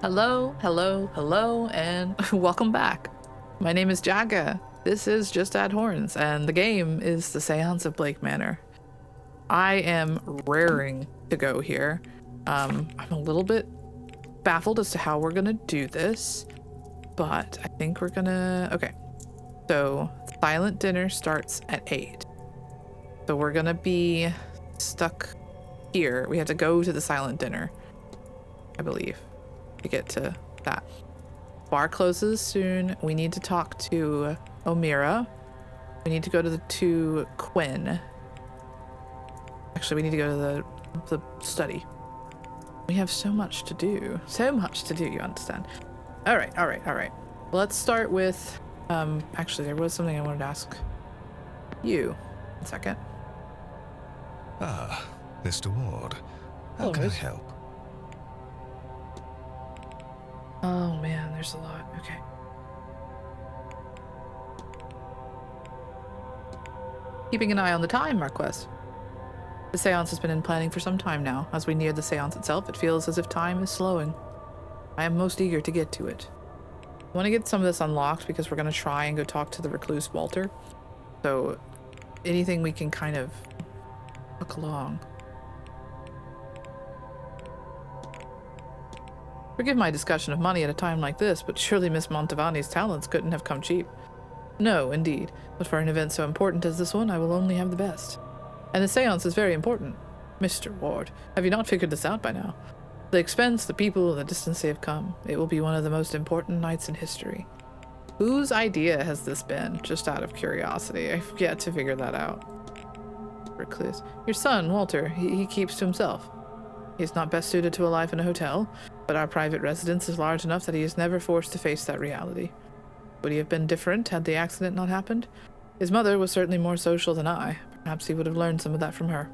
Hello, hello, hello, and welcome back. My name is Jaga. This is Justaddhorns, and the game is the Séance of Blake Manor. I am raring to go here. I'm a little bit baffled as to how we're gonna do this, but I think we're gonna... Okay, so silent dinner starts at 8. So we're gonna be stuck here. We have to go to the silent dinner, I believe, to get to that. Bar closes soon. We need to talk to Omira. We need to go to Quinn. Actually, we need to go to the study. We have so much to do. So much to do, you understand. All right. Let's start with, actually, there was something I wanted to ask you. 1 second. Ah, Mr. Ward. How Hello, can I Rose. help? Oh man, there's a lot. Okay. Keeping an eye on the time, Marquess. The seance has been in planning for some time now. As we near the seance itself, it feels as if time is slowing. I am most eager to get to it. I want to get some of this unlocked because we're going to try and go talk to the recluse Walter. So anything we can kind of hook along. Forgive my discussion of money at a time like this, but surely Miss Montavani's talents couldn't have come cheap. No, indeed. But for an event so important as this one, I will only have the best. And the seance is very important. Mr. Ward, have you not figured this out by now? The expense, the people, the distance they have come. It will be one of the most important nights in history. Whose idea has this been? Just out of curiosity. I've yet to figure that out. Recluse. Your son, Walter, he keeps to himself. He's not best suited to a life in a hotel, but our private residence is large enough that he is never forced to face that reality. Would he have been different had the accident not happened? His mother was certainly more social than I. Perhaps he would have learned some of that from her.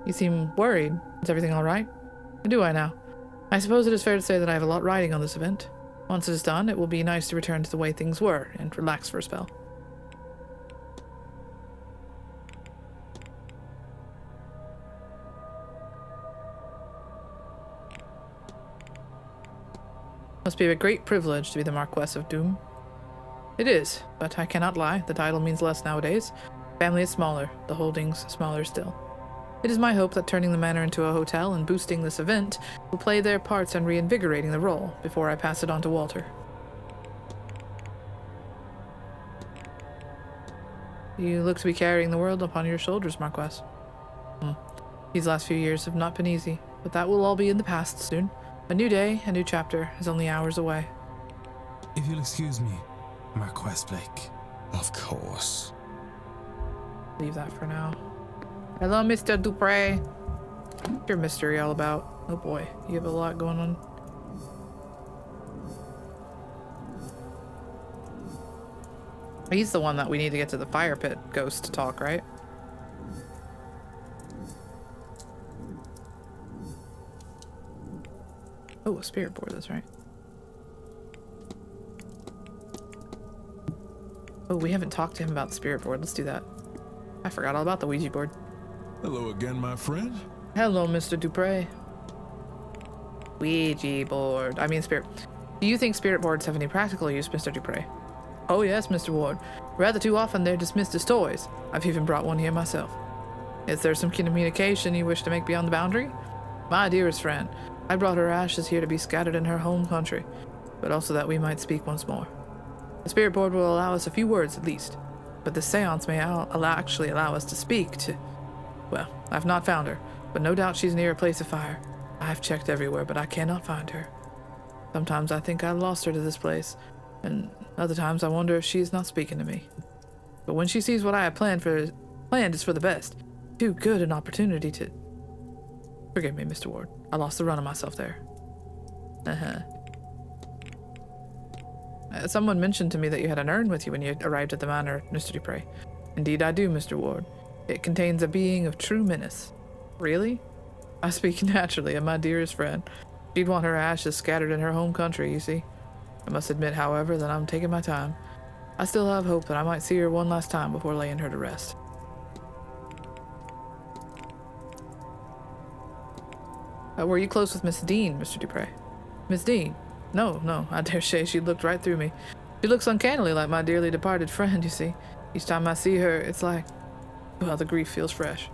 You seem worried. Is everything all right? Do I now? I suppose it is fair to say that I have a lot riding on this event. Once it is done, it will be nice to return to the way things were and relax for a spell. Must be a great privilege to be the Marquess of Doom. It is, but I cannot lie. The title means less nowadays. Family is smaller, the holdings smaller still. It is my hope that turning the manor into a hotel and boosting this event will play their parts in reinvigorating the role before I pass it on to Walter. You look to be carrying the world upon your shoulders, Marquess. These last few years have not been easy, but that will all be in the past soon. A new day, a new chapter, is only hours away. If you'll excuse me, Marquess Blake. Of course. Leave that for now. Hello, Mr. Dupre. What's your mystery all about? Oh boy, you have a lot going on. He's the one that we need to get to the fire pit ghost to talk, right? Oh, a spirit board, that's right. Oh, we haven't talked to him about the spirit board. Let's do that. I forgot all about the Ouija board. Hello again, my friend. Hello, Mr. Dupre. Ouija board. I mean, spirit. Do you think spirit boards have any practical use, Mr. Dupre? Oh yes, Mr. Ward. Rather too often they're dismissed as toys. I've even brought one here myself. Is there some communication you wish to make beyond the boundary? My dearest friend, I brought her ashes here to be scattered in her home country, but also that we might speak once more. The spirit board will allow us a few words at least, but the seance may actually allow us to speak to... Well, I've not found her, but no doubt she's near a place of fire. I've checked everywhere, but I cannot find her. Sometimes I think I lost her to this place, and other times I wonder if she is not speaking to me. But when she sees what I have planned is for the best. Too good an opportunity to... Forgive me, Mr. Ward. I lost the run of myself there. Someone mentioned to me that you had an urn with you when you arrived at the manor, Mr. Dupre. Indeed I do, Mr. Ward. It contains a being of true menace. Really? I speak naturally of my dearest friend. She'd want her ashes scattered in her home country, you see. I must admit, however, that I'm taking my time. I still have hope that I might see her one last time before laying her to rest. Were you close with Miss Dean, Mr. Dupre? Miss Dean? No, no, I dare say she looked right through me. She looks uncannily like my dearly departed friend, you see. Each time I see her, it's like, well, the grief feels fresh.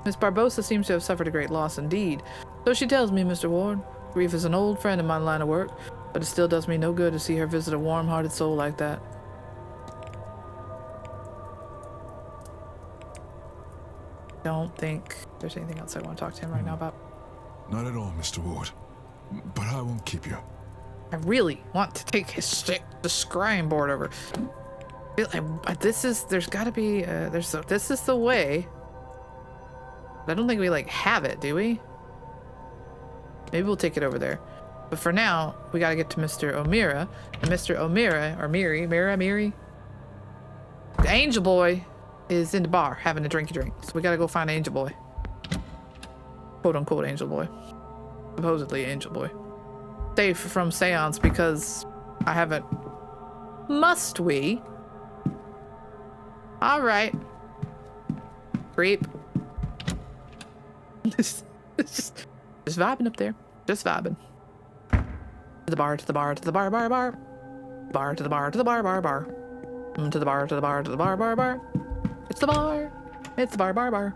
Miss Barbosa seems to have suffered a great loss indeed. So she tells me, Mr. Ward. Grief is an old friend in my line of work, but it still does me no good to see her visit a warm-hearted soul like that. Don't think there's anything else I want to talk to him right now about. Not at all, Mr. Ward. But I won't keep you. I really want to take his stick, the scrying board over. There's gotta be, this is the way. But I don't think we, like, have it, do we? Maybe we'll take it over there. But for now, we gotta get to Mr. O'Meara. And Mr. O'Meara, or Miri, the Angel Boy is in the bar having a drinky drink. So we gotta go find Angel Boy. Quote unquote Angel Boy. Supposedly Angel Boy. Safe from Séance because I haven't. Must we? Alright. Creep. just vibing up there. Just vibing. To the bar, to the bar, to the bar, bar, bar. Bar to the bar, to the bar, bar, bar. To the bar, to the bar, to the bar, bar, bar. It's the bar. It's the bar, bar, bar.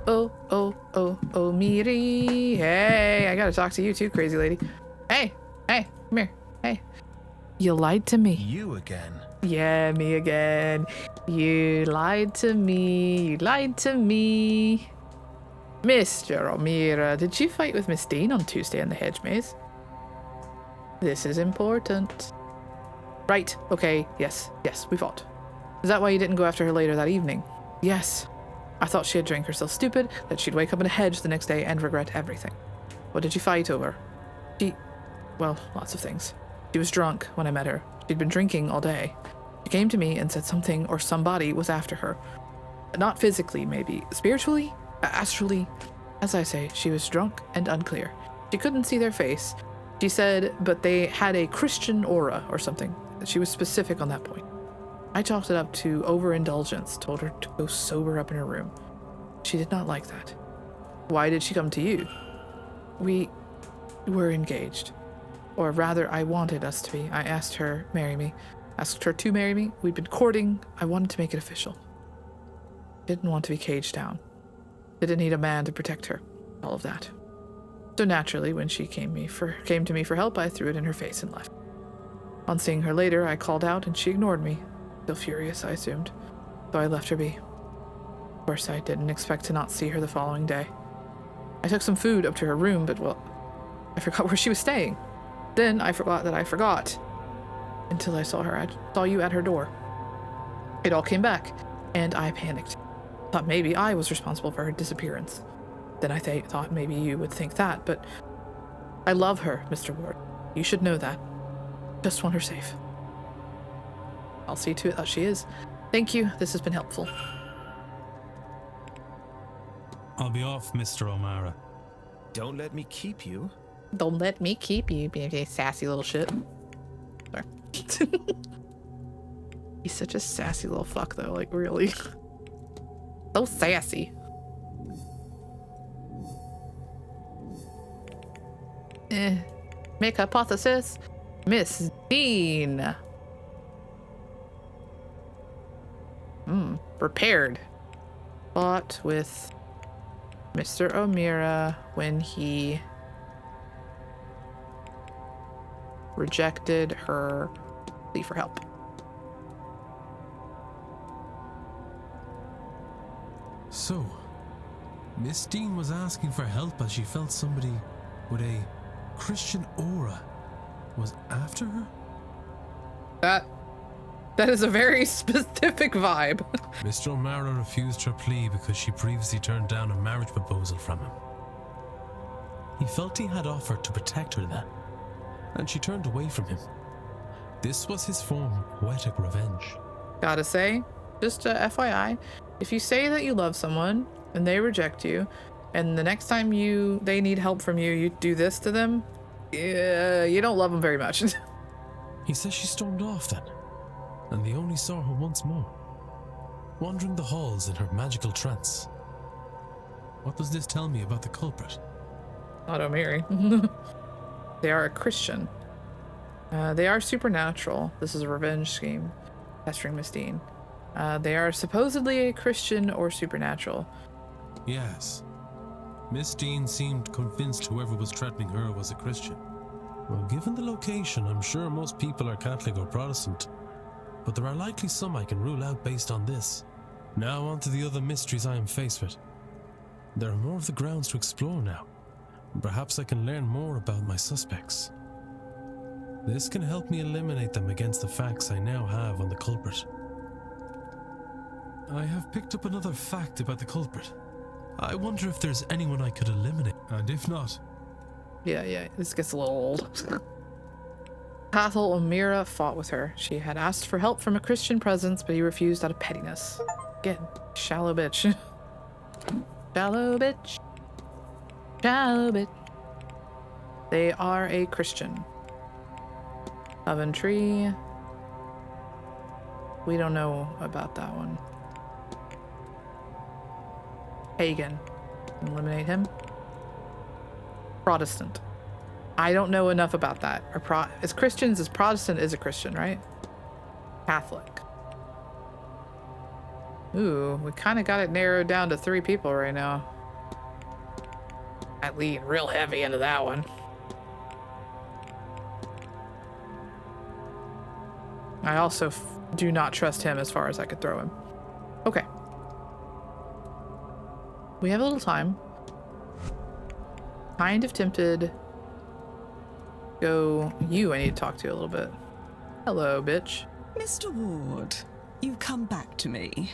Oh, Miri. Hey, I gotta talk to you too, crazy lady. Hey, come here. Hey. You lied to me. You again? Yeah, me again. You lied to me. You lied to me. Mr. O'Meara, did you fight with Miss Dean on Tuesday in the hedge maze? This is important. Right, okay, yes, we fought. Is that why you didn't go after her later that evening? Yes. I thought she had drank herself stupid, that she'd wake up in a hedge the next day and regret everything. What did you fight over? Well, lots of things. She was drunk when I met her. She'd been drinking all day. She came to me and said something or somebody was after her. Not physically, maybe. Spiritually? Astrally? As I say, she was drunk and unclear. She couldn't see their face. She said, but they had a Christian aura or something. She was specific on that point. I chalked it up to overindulgence, told her to go sober up in her room. She did not like that. Why did she come to you? We were engaged. Or rather, I wanted us to be. I asked her to marry me. We'd been courting. I wanted to make it official. Didn't want to be caged down. Didn't need a man to protect her. All of that. So naturally, when she came to me for help, I threw it in her face and left. On seeing her later, I called out and she ignored me. Still furious, I assumed. So I left her be. Of course, I didn't expect to not see her the following day. I took some food up to her room, but well, I forgot where she was staying. Then I forgot that I forgot. Until I saw you at her door. It all came back, and I panicked. Thought maybe I was responsible for her disappearance. Then I thought maybe you would think that, but I love her, Mr. Ward. You should know that. Just want her safe. I'll see to it that she is. Thank you. This has been helpful. I'll be off, Mr. O'Meara. Don't let me keep you. Don't let me keep you, being sassy little shit. Sorry. He's such a sassy little fuck, though. Like, really. So sassy. Make hypothesis. Miss Dean. Prepared. Fought with Mr. O'Meara when he rejected her plea for help. So, Miss Dean was asking for help as she felt somebody with a Christian aura was after her? That is a very specific vibe. Mr. O'Meara refused her plea because she previously turned down a marriage proposal from him. He felt he had offered to protect her then, and she turned away from him. This was his form of poetic revenge. Gotta say, just FYI, if you say that you love someone and they reject you, and the next time they need help from you, you do this to them, you don't love them very much. He says she stormed off then. and they only saw her once more, wandering the halls in her magical trance. What does this tell me about the culprit? Auto Mary. They are a Christian. They are supernatural. This is a revenge scheme. Pestering Miss Dean. They are supposedly a Christian or supernatural. Yes. Miss Dean seemed convinced whoever was threatening her was a Christian. Well, given the location, I'm sure most people are Catholic or Protestant, but there are likely some I can rule out based on this. Now on to the other mysteries I am faced with. There are more of the grounds to explore now, and perhaps I can learn more about my suspects. This can help me eliminate them against the facts I now have on the culprit. I have picked up another fact about the culprit. I wonder if there's anyone I could eliminate, and if not... Yeah, this gets a little old. Cathal O'Meara fought with her. She had asked for help from a Christian presence, but he refused out of pettiness. Again, shallow bitch. Shallow bitch. Shallow bitch. They are a Christian. Oven Tree. We don't know about that one. Pagan. Eliminate him. Protestant. I don't know enough about that. As Christians, as Protestant is a Christian, right? Catholic. Ooh, we kind of got it narrowed down to 3 people right now. I lean real heavy into that one. I also do not trust him as far as I could throw him. Okay. We have a little time. Kind of tempted. Go, I need to talk to you a little bit. Hello, bitch. Mr. Ward, you come back to me.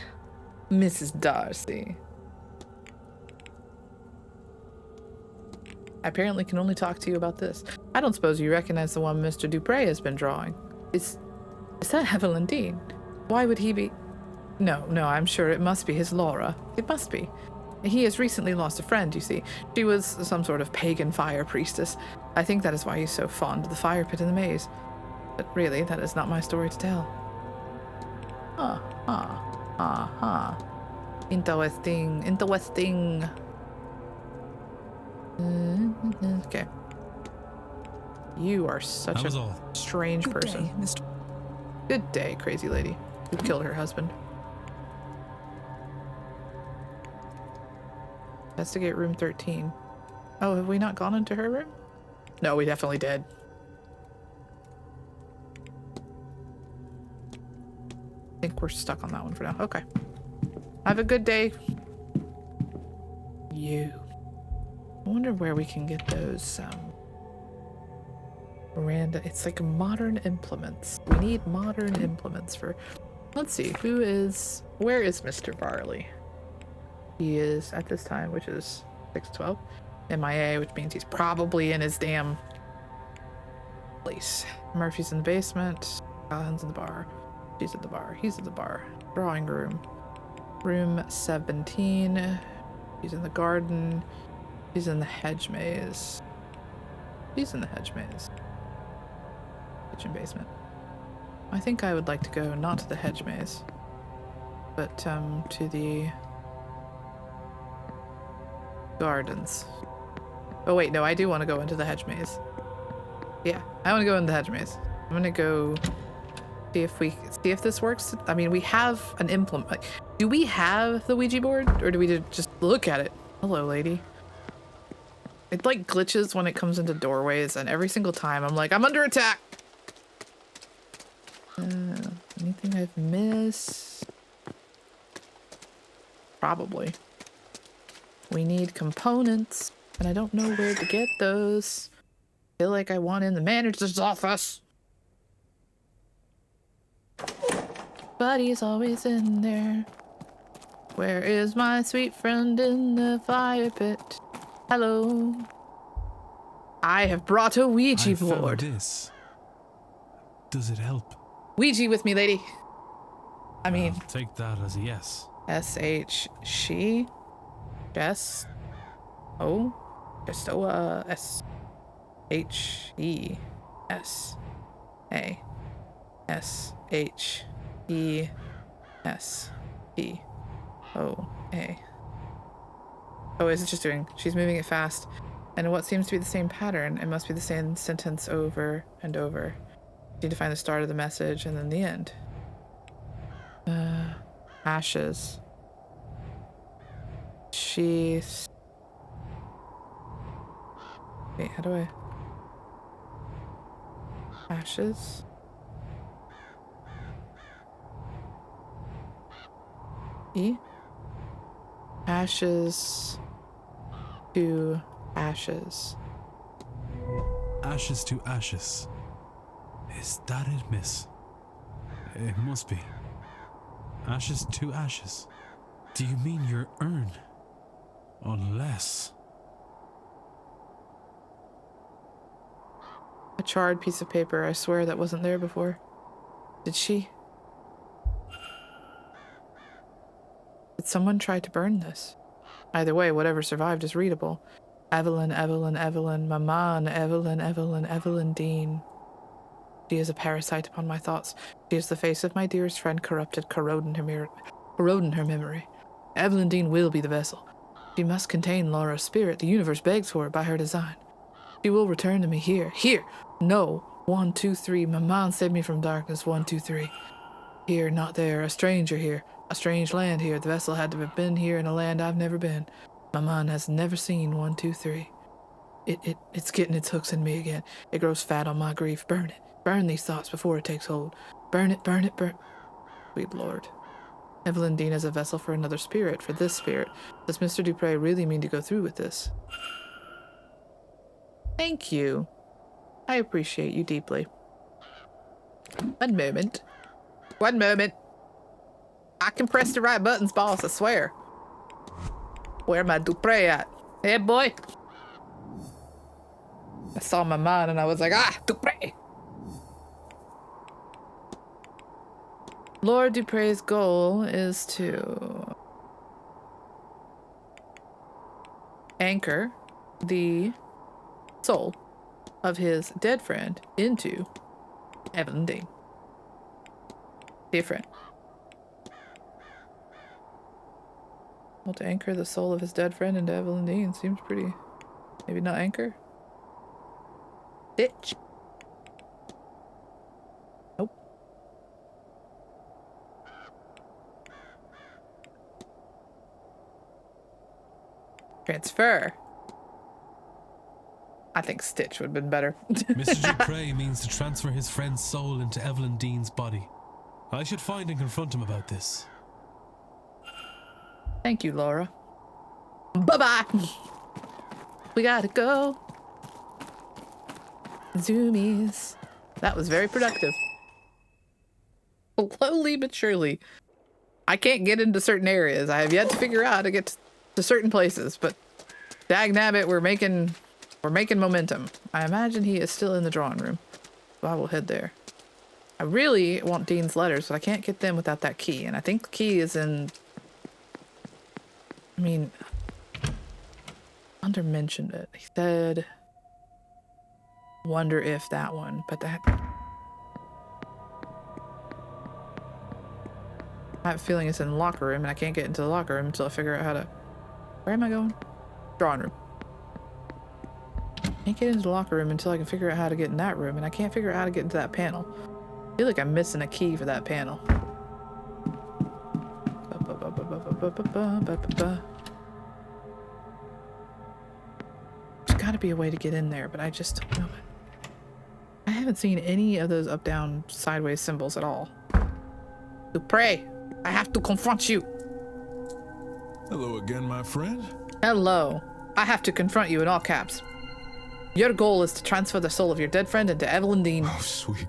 Mrs. Darcy. I apparently can only talk to you about this. I don't suppose you recognize the one Mr. Dupre has been drawing. Is that Evelyn Dean? Why would he be? No, I'm sure it must be his Laura. It must be. He has recently lost a friend, you see. She was some sort of pagan fire priestess. I think that is why he's so fond of the fire pit in the maze. But really, that is not my story to tell. Interesting. Okay. You are such a strange person. Good day, Mr. Good day, crazy lady who killed her husband. Investigate room 13. Oh, have we not gone into her room? No, we definitely did. I think we're stuck on that one for now. Okay. Have a good day. You. I wonder where we can get those, Miranda. It's like modern implements. We need modern implements for... Let's see. Where is Mr. Barley? He is, at this time, which is 6:12, MIA, which means he's probably in his damn place. Murphy's in the basement. Callahan's in the bar. She's at the bar. He's at the bar. Drawing room. Room 17. He's in the garden. He's in the hedge maze. He's in the hedge maze. Kitchen basement. I think I would like to go not to the hedge maze, but to the gardens. Oh wait, no, I do want to go into the hedge maze. Yeah, I want to go into the hedge maze. I'm gonna go see if this works. I mean, we have an implement. Like, do we have the Ouija board, or do we just look at it? Hello, lady. It like glitches when it comes into doorways, and every single time I'm like, I'm under attack. Anything I've missed? Probably. We need components, and I don't know where to get those. I feel like I want in the manager's office. But he's always in there. Where is my sweet friend in the fire pit? Hello. I have brought a Ouija board. This. Does it help? Ouija with me, lady. I mean, I'll take that as a yes. S-H, she, Jess, O, Jestoa, S-H-E, S-A, S-H, E-S-P-O-A. Oh, is it just doing? She's moving it fast. And in what seems to be the same pattern, it must be the same sentence over and over. Need to find the start of the message and then the end. Ashes. She's... Wait, how do I... Ashes? E? Ashes to ashes. Ashes to ashes. Is that it, miss? It must be. Ashes to ashes. Do you mean your urn? Unless... A charred piece of paper. I swear that wasn't there before. Did she? Did someone try to burn this? Either way, whatever survived is readable. Evelyn, Evelyn, Evelyn, Maman, Evelyn, Evelyn, Evelyn Dean. She is a parasite upon my thoughts. She is the face of my dearest friend corrupted, corroding her memory. Evelyn Dean will be the vessel. She must contain Laura's spirit. The universe begs for it by her design. She will return to me here. Here! No! 1, 2, 3. Maman saved me from darkness. 1, 2, 3. Here, not there. A stranger here. A strange land here. The vessel had to have been here in a land I've never been. Maman has never seen. 1, 2, 3. It's getting its hooks in me again. It grows fat on my grief. Burn it. Burn these thoughts before it takes hold. Burn it, burn it, burn... Sweet Lord. Evelyn Dean is a vessel for another spirit, for this spirit. Does Mr. Dupre really mean to go through with this? Thank you. I appreciate you deeply. One moment. One moment. I can press the right buttons, boss, I swear. Where my Dupre at? Hey, boy. I saw my mind and I was like, ah, Dupre. Lord Dupre's goal is to anchor the soul of his dead friend into Evelyn Dean. Dear friend. Well, to anchor the soul of his dead friend into Evelyn Dean seems pretty... Maybe not anchor? Ditch. Nope. Transfer. I think Stitch would have been better. Mr. Dupre means to transfer his friend's soul into Evelyn Dean's body. I should find and confront him about this. Thank you, Laura. Bye-bye. We gotta go. Zoomies. That was very productive. Slowly but surely. I can't get into certain areas. I have yet to figure out how to get to certain places, but dagnabbit, we're making momentum. I imagine he is still in the drawing room, so I will head there. I really want Dean's letters, but I can't get them without that key, and I think the key is in... I mean... Hunter mentioned it. He said... Wonder if that one, but that... I have a feeling it's in the locker room, and I can't get into the locker room until I figure out how to... Where am I going? Drawing room. Can't get into the locker room until I can figure out how to get in that room, and I can't figure out how to get into that panel. I feel like I'm missing a key for that panel. There's gotta be a way to get in there, but I just don't know it. I haven't seen any of those up, down, sideways symbols at all. Dupre, I have to confront you. Hello again, my friend. Hello. I have to confront you in all caps. Your goal is to transfer the soul of your dead friend into Evelyn Dean. Oh, sweet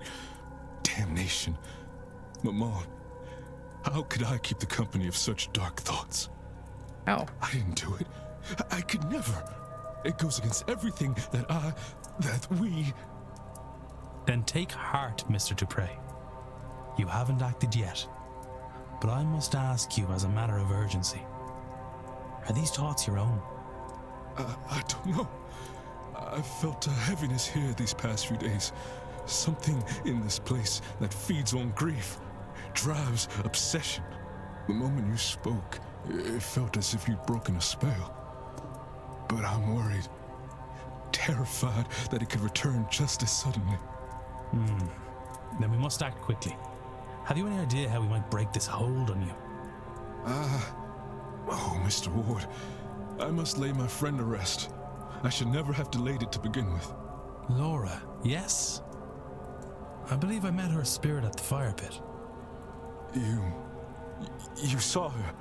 damnation. Maman, how could I keep the company of such dark thoughts? Oh. I didn't do it. I could never. It goes against everything that we... Then take heart, Mr. Dupre. You haven't acted yet. But I must ask you as a matter of urgency. Are these thoughts your own? I don't know. I've felt a heaviness here these past few days. Something in this place that feeds on grief. drives obsession. The moment you spoke, it felt as if you'd broken a spell. But I'm worried, terrified that it could return just as suddenly. Then we must act quickly. Have you any idea how we might break this hold on you? Oh, Mr. Ward, I must lay my friend to rest. I should never have delayed it to begin with. Laura, yes? I believe I met her spirit at the fire pit. You saw her.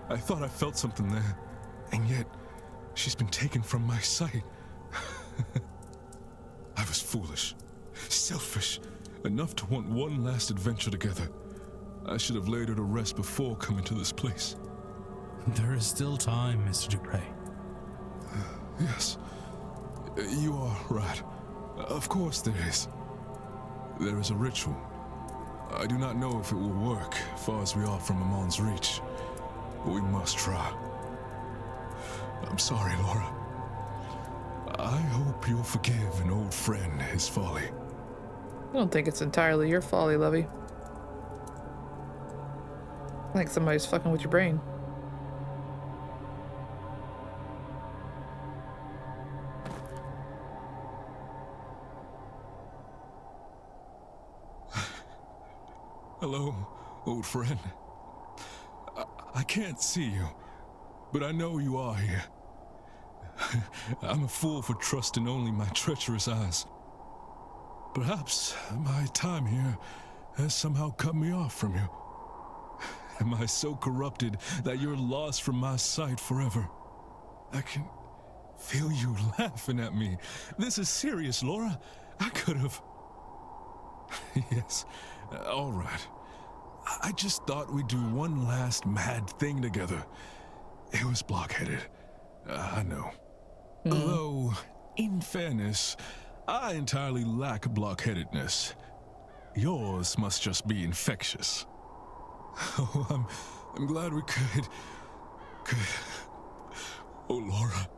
I thought I felt something there, and yet she's been taken from my sight. I was foolish, selfish, enough to want one last adventure together. I should have laid her to rest before coming to this place. There is still time, Mr. Dupre. Yes, you are right. Of course there is. There is a ritual. I do not know if it will work, far as we are from Amon's reach. But we must try. I'm sorry, Laura. I hope you'll forgive an old friend his folly. I don't think it's entirely your folly, Lovey. I think somebody's fucking with your brain. Hello, old friend. I can't see you, but I know you are here. I'm a fool for trusting only my treacherous eyes. Perhaps my time here has somehow cut me off from you. Am I so corrupted that you're lost from my sight forever? I can feel you laughing at me. This is serious, Laura. I could have... Yes, all right. I just thought we'd do one last mad thing together. It was blockheaded. I know. Although, in fairness, I entirely lack blockheadedness. Yours must just be infectious. Oh, I'm glad we could... Oh, Laura,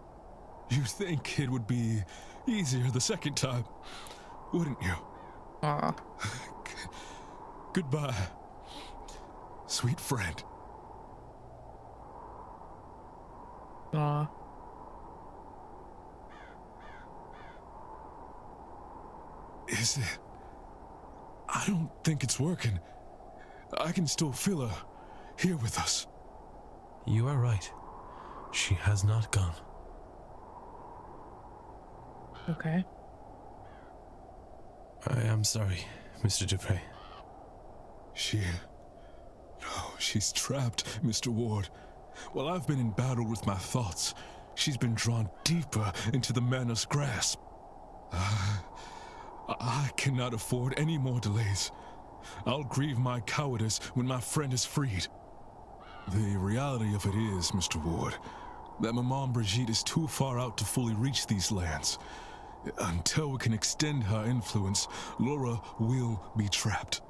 you'd think it would be easier the second time, wouldn't you? Aw. Goodbye, sweet friend. Aw. Is it? I don't think it's working. I can still feel her here with us. You are right. She has not gone. Okay. I am sorry, Mr. Dupre. She's trapped, Mr. Ward. While I've been in battle with my thoughts, she's been drawn deeper into the Manor's grasp. I cannot afford any more delays. I'll grieve my cowardice when my friend is freed. The reality of it is, Mr. Ward, that Maman Brigitte is too far out to fully reach these lands. Until we can extend her influence, Laura will be trapped.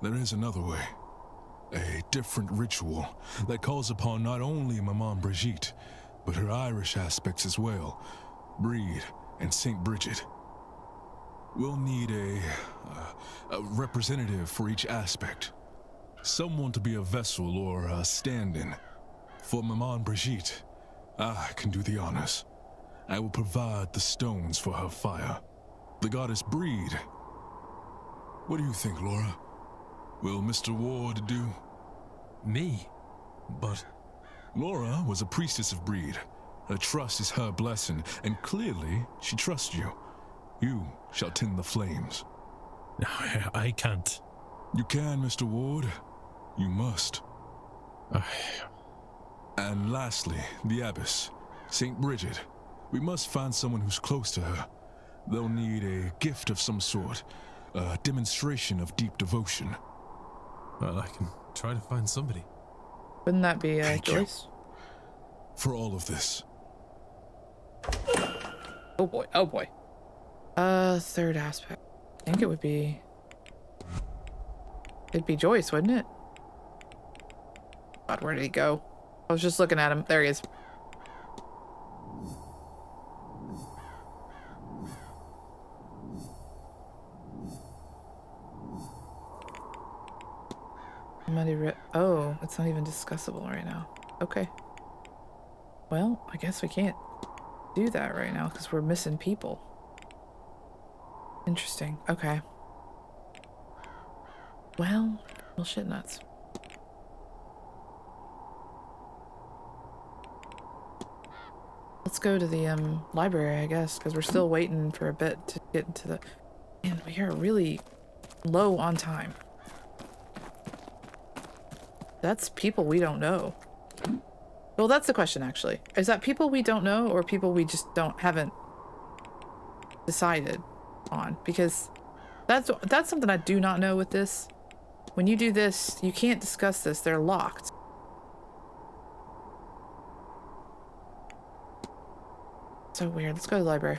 There is another way. A different ritual that calls upon not only Maman Brigitte, but her Irish aspects as well, Breed and St. Bridget. We'll need a representative for each aspect. Someone to be a vessel or a stand-in. For Maman Brigitte, I can do the honors. I will provide the stones for her fire. The goddess Breed. What do you think, Laura? Will Mr. Ward do? Me? But... Laura was a priestess of Breed. Her trust is her blessing, and clearly she trusts you. You shall tend the flames. I can't. You can, Mr. Ward. You must. And lastly, the abbess, St. Bridget. We must find someone who's close to her. They'll need a gift of some sort, a demonstration of deep devotion. Well, I can try to find somebody. Wouldn't that be Thank you. Joyce? For all of this. Oh boy, oh boy. Third aspect. I think it would be... It'd be Joyce, wouldn't it? God, where did he go? I was just looking at him. There he is. Oh, it's not even discussable right now. Okay. Well, I guess we can't do that right now because we're missing people. Interesting. Okay. Well shit nuts. Let's go to the library, I guess, because we're still waiting for a bit to get into the... Man, we are really low on time. That's people we don't know. Well, that's the question, actually. Is that people we don't know or people we just haven't decided on? Because that's something I do not know with this. When you do this, you can't discuss this. They're locked. So weird. Let's go to the library.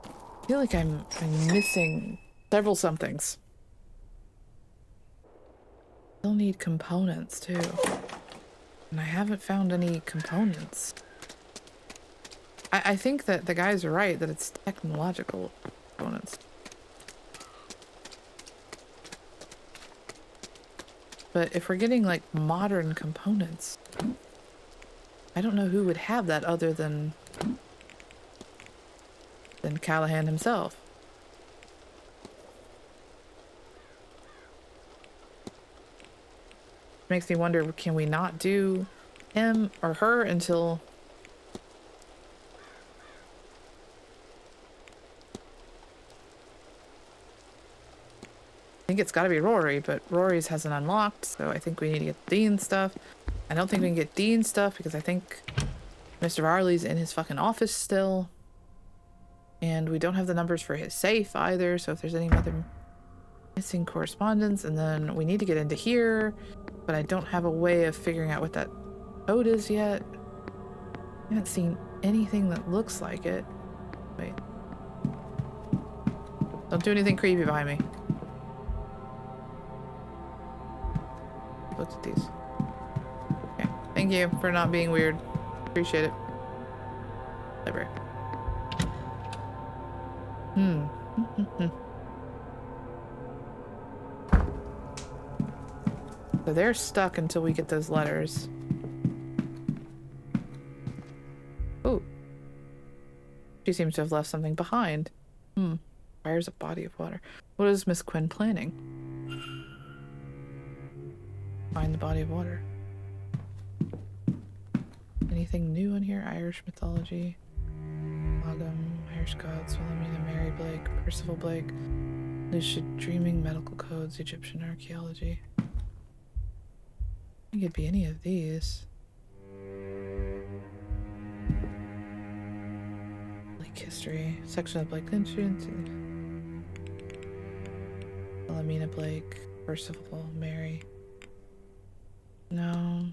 I feel like I'm missing several somethings. Still need components too. And I haven't found any components. I think that the guys are right that it's technological components. But if we're getting like modern components, I don't know who would have that other than Callahan himself. Makes me wonder, can we not do him or her until... I think it's got to be Rory, but Rory's hasn't unlocked, so I think we need to get Dean's stuff. I don't think we can get Dean's stuff because I think Mr. Varley's in his fucking office still. And we don't have the numbers for his safe either, so if there's any other missing correspondence, and then we need to get into here, but I don't have a way of figuring out what that code is yet. I haven't seen anything that looks like it. Wait. Don't do anything creepy behind me. Look at these. Okay. Thank you for not being weird. Appreciate it. Library. So they're stuck until we get those letters. Oh. She seems to have left something behind. Fires a body of water. What is Miss Quinn planning? Find the body of water. Anything new in here? Irish mythology. Logum, Irish gods, Wilhelmina, Mary Blake, Percival Blake, lucid dreaming, medical codes, Egyptian archaeology. I think it'd be any of these. Blake history, section of Blake insurance. Wilhelmina Blake, Percival, Mary. No.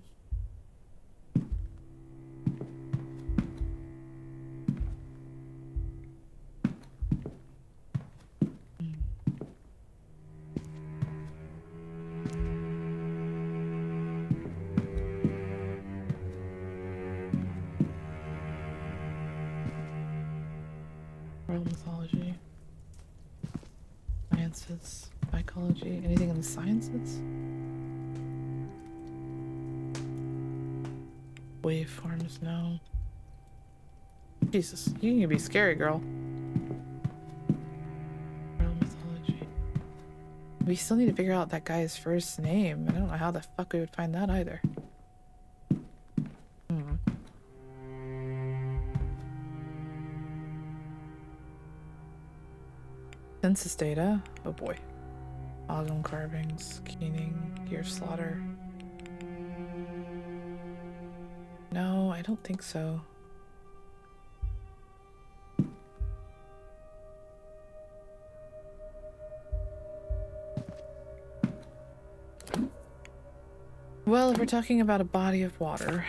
Royal mythology, sciences, psychology, anything in the sciences? Waveforms, no. Jesus, you can be scary, girl. Royal mythology. We still need to figure out that guy's first name. I don't know how the fuck we would find that either. Census data. Oh boy. Ogum carvings, keening, gear slaughter. No, I don't think so. Well, if we're talking about a body of water,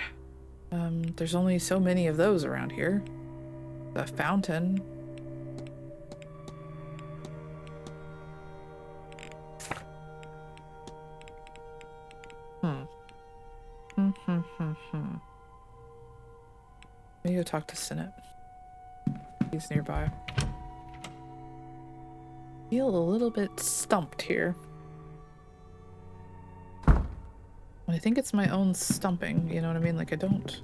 there's only so many of those around here. The fountain. Let me go talk to Senate. He's nearby. Feel a little bit stumped here. I think it's my own stumping, you know what I mean? Like, I don't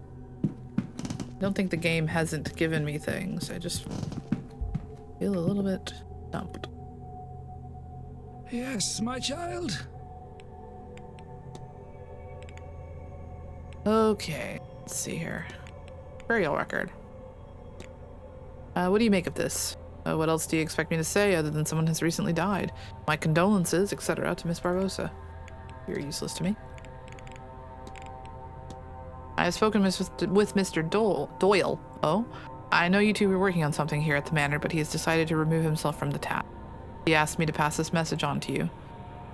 think the game hasn't given me things. I just feel a little bit stumped. Yes, my child. Okay, let's see here. Burial record. What do you make of this? What else do you expect me to say other than someone has recently died? My condolences, etc. to Miss Barbosa. You're useless to me. I have spoken with Mr. Doyle. Oh? I know you two were working on something here at the manor, but he has decided to remove himself from the task. He asked me to pass this message on to you.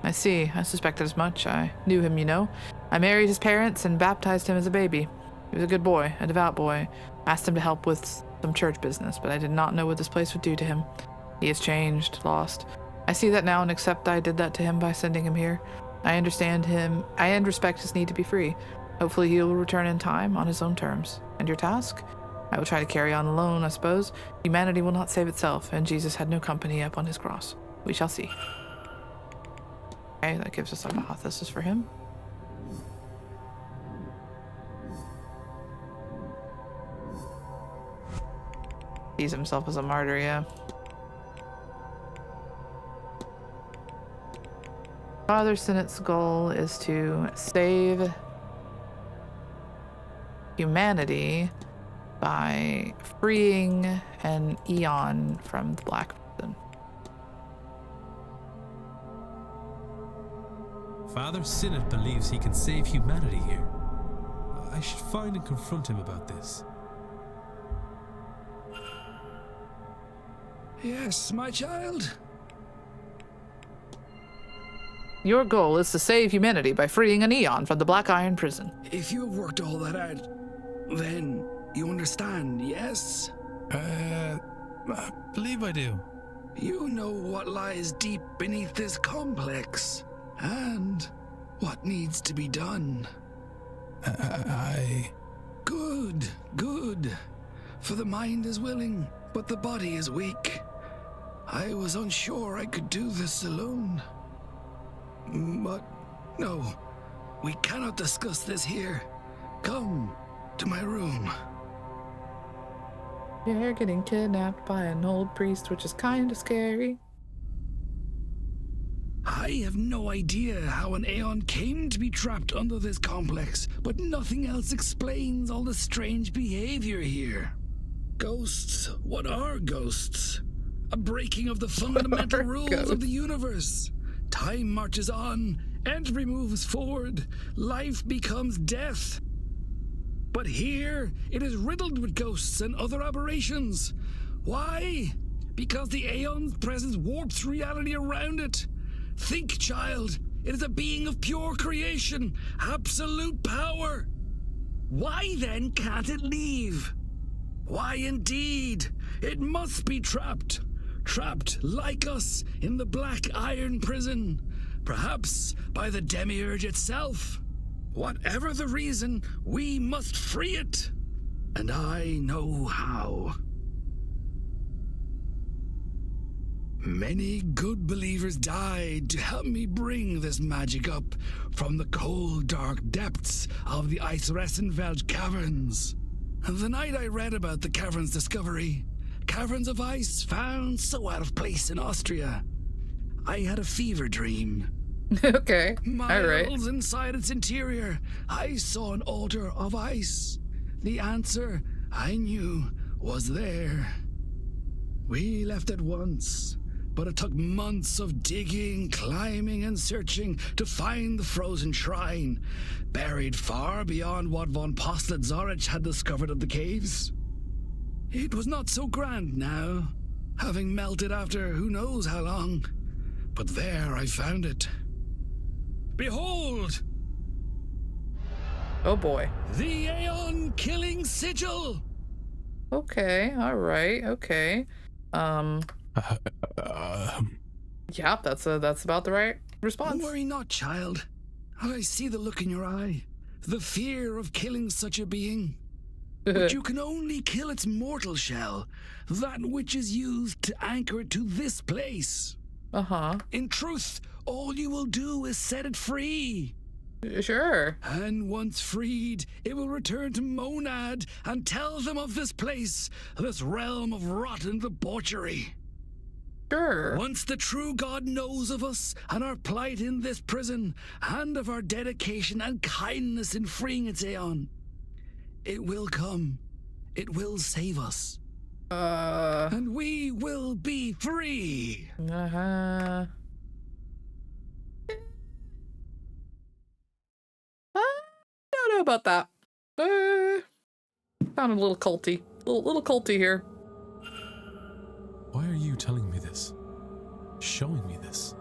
I see. I suspected as much. I knew him, you know. I married his parents and baptized him as a baby. He was a good boy, a devout boy. Asked him to help with some church business, but I did not know what this place would do to him. He has changed, lost. I see that now and accept I did that to him by sending him here. I understand him. I respect his need to be free. Hopefully he will return in time on his own terms. And your task? I will try to carry on alone, I suppose. Humanity will not save itself, and Jesus had no company up on his cross. We shall see. Okay, that gives us a path. This is for him. Sees himself as a martyr, yeah. Father Sinnott's goal is to save humanity by freeing an Eon from the Black Prison. Father Sinnott believes he can save humanity here. I should find and confront him about this. Yes, my child. Your goal is to save humanity by freeing an Eon from the Black Iron Prison. If you have worked all that out, then you understand, yes? I believe I do. You know what lies deep beneath this complex, and what needs to be done. Good, good. For the mind is willing, but the body is weak. I was unsure I could do this alone. But no, we cannot discuss this here. Come to my room. You're getting kidnapped by an old priest, which is kind of scary. I have no idea how an Aeon came to be trapped under this complex, but nothing else explains all the strange behavior here. Ghosts? What are ghosts? A breaking of the fundamental rules of the universe. Time marches on, entropy moves forward, life becomes death. But here, it is riddled with ghosts and other aberrations. Why? Because the Aeon's presence warps reality around it. Think, child, it is a being of pure creation, absolute power. Why then can't it leave? Why indeed? It must be trapped. Trapped, like us, in the Black Iron Prison. Perhaps by the Demiurge itself. Whatever the reason, we must free it. And I know how. Many good believers died to help me bring this magic up from the cold, dark depths of the Eisressenwelt caverns. The night I read about the caverns' discovery, caverns of ice found so out of place in Austria, I had a fever dream. Okay, Miles inside its interior, I saw an altar of ice. The answer, I knew, was there. We left at once, but it took months of digging, climbing, and searching to find the frozen shrine, buried far beyond what von Postlitz-Zorich had discovered of the caves. It was not so grand now, having melted after who knows how long, but there I found it. Behold! Oh boy. The Aeon Killing Sigil! Okay, alright, okay. Yeah, that's about the right response. Worry not, child. I see the look in your eye. The fear of killing such a being. But you can only kill its mortal shell, that which is used to anchor it to this place. Uh-huh. In truth, all you will do is set it free. Sure. And once freed, it will return to Monad and tell them of this place, this realm of rotten debauchery. Sure. Once the true God knows of us and our plight in this prison, and of our dedication and kindness in freeing its Aeon, it will come. It will save us. And we will be free. Uh-huh. I don't know about that. Sounded a little culty. Little culty here. Why are you telling me this? Showing me this?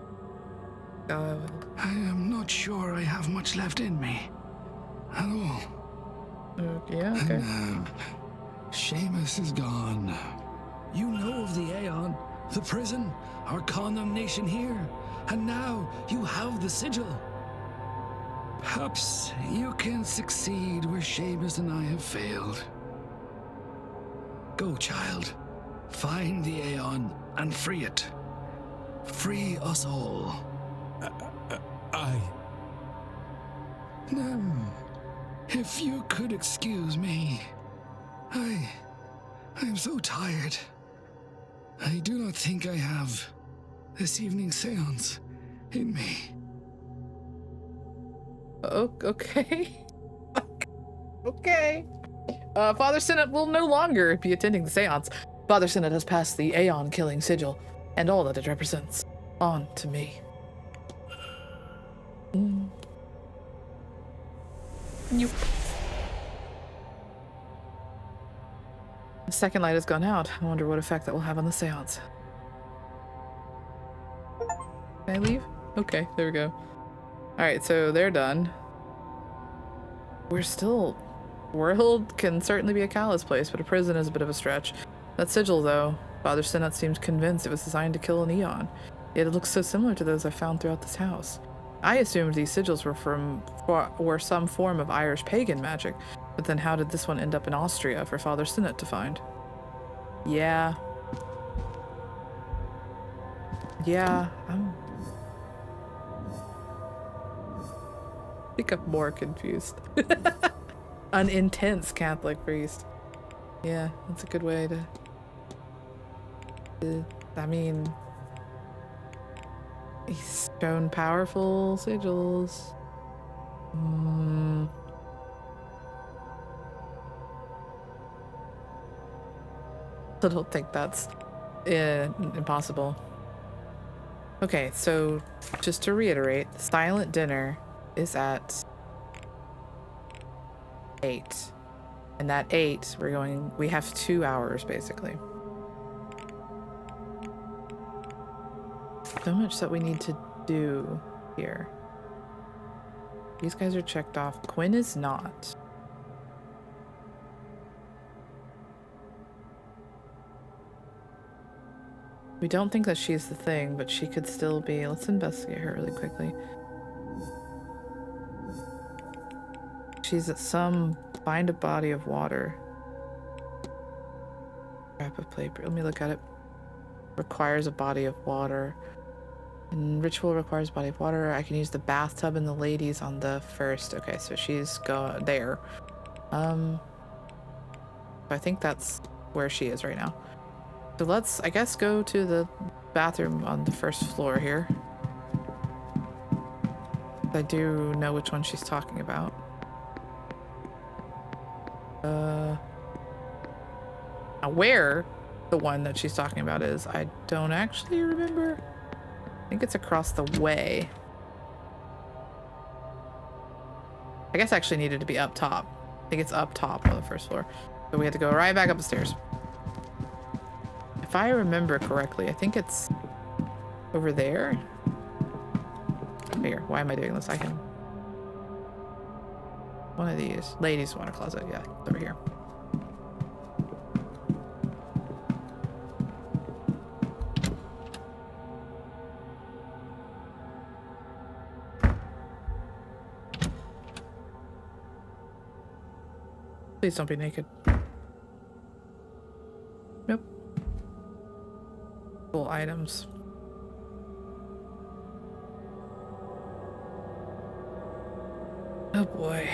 I am not sure I have much left in me. At all. Yeah, okay. And, Séance is gone. You know of the Aeon, the prison, our condemnation here, and now you have the sigil. Perhaps you can succeed where Séance and I have failed. Go, child. Find the Aeon and free it. Free us all. Now, if you could excuse me. I am so tired. I do not think I have this evening's seance in me. Okay. Okay. Father Synod will no longer be attending the seance. Father Synod has passed the Aeon killing sigil and all that it represents on to me. You. The second light has gone out. I wonder what effect that will have on the seance. Can I leave? Okay, there we go. Alright, so they're done. We're still... World can certainly be a callous place, but a prison is a bit of a stretch. That sigil, though, Father Synod seems convinced it was designed to kill an Aeon. Yet it looks so similar to those I found throughout this house. I assumed these sigils were some form of Irish pagan magic, but then how did this one end up in Austria for Father Synod to find? Yeah. Yeah, I think I'm more confused. An intense Catholic priest. Yeah, that's a good way to... I mean... He's shown powerful sigils. I don't think that's impossible. Okay, so just to reiterate, the silent dinner is at 8. And at 8, we have 2 hours basically. So much that we need to do here. These guys are checked off. Quinn is not. We don't think that she's the thing, but she could still be. Let's investigate her really quickly. She's at some... Find a body of water. Scrap of paper. Let me look at it. Requires a body of water. And ritual requires a body of water. I can use the bathtub and the ladies on the first. Okay, so she's there. I think that's where she is right now. So let's, I guess, go to the bathroom on the first floor here. I do know which one she's talking about. Now where the one that she's talking about is, I don't actually remember. I think it's across the way. I guess I actually needed to be up top. I think it's up top on the first floor. So we had to go right back up the stairs. If I remember correctly, I think it's over there. Here, why am I doing this? I can... One of these. Ladies' water closet, yeah, over here. Please don't be naked. Nope. Cool items. Oh boy.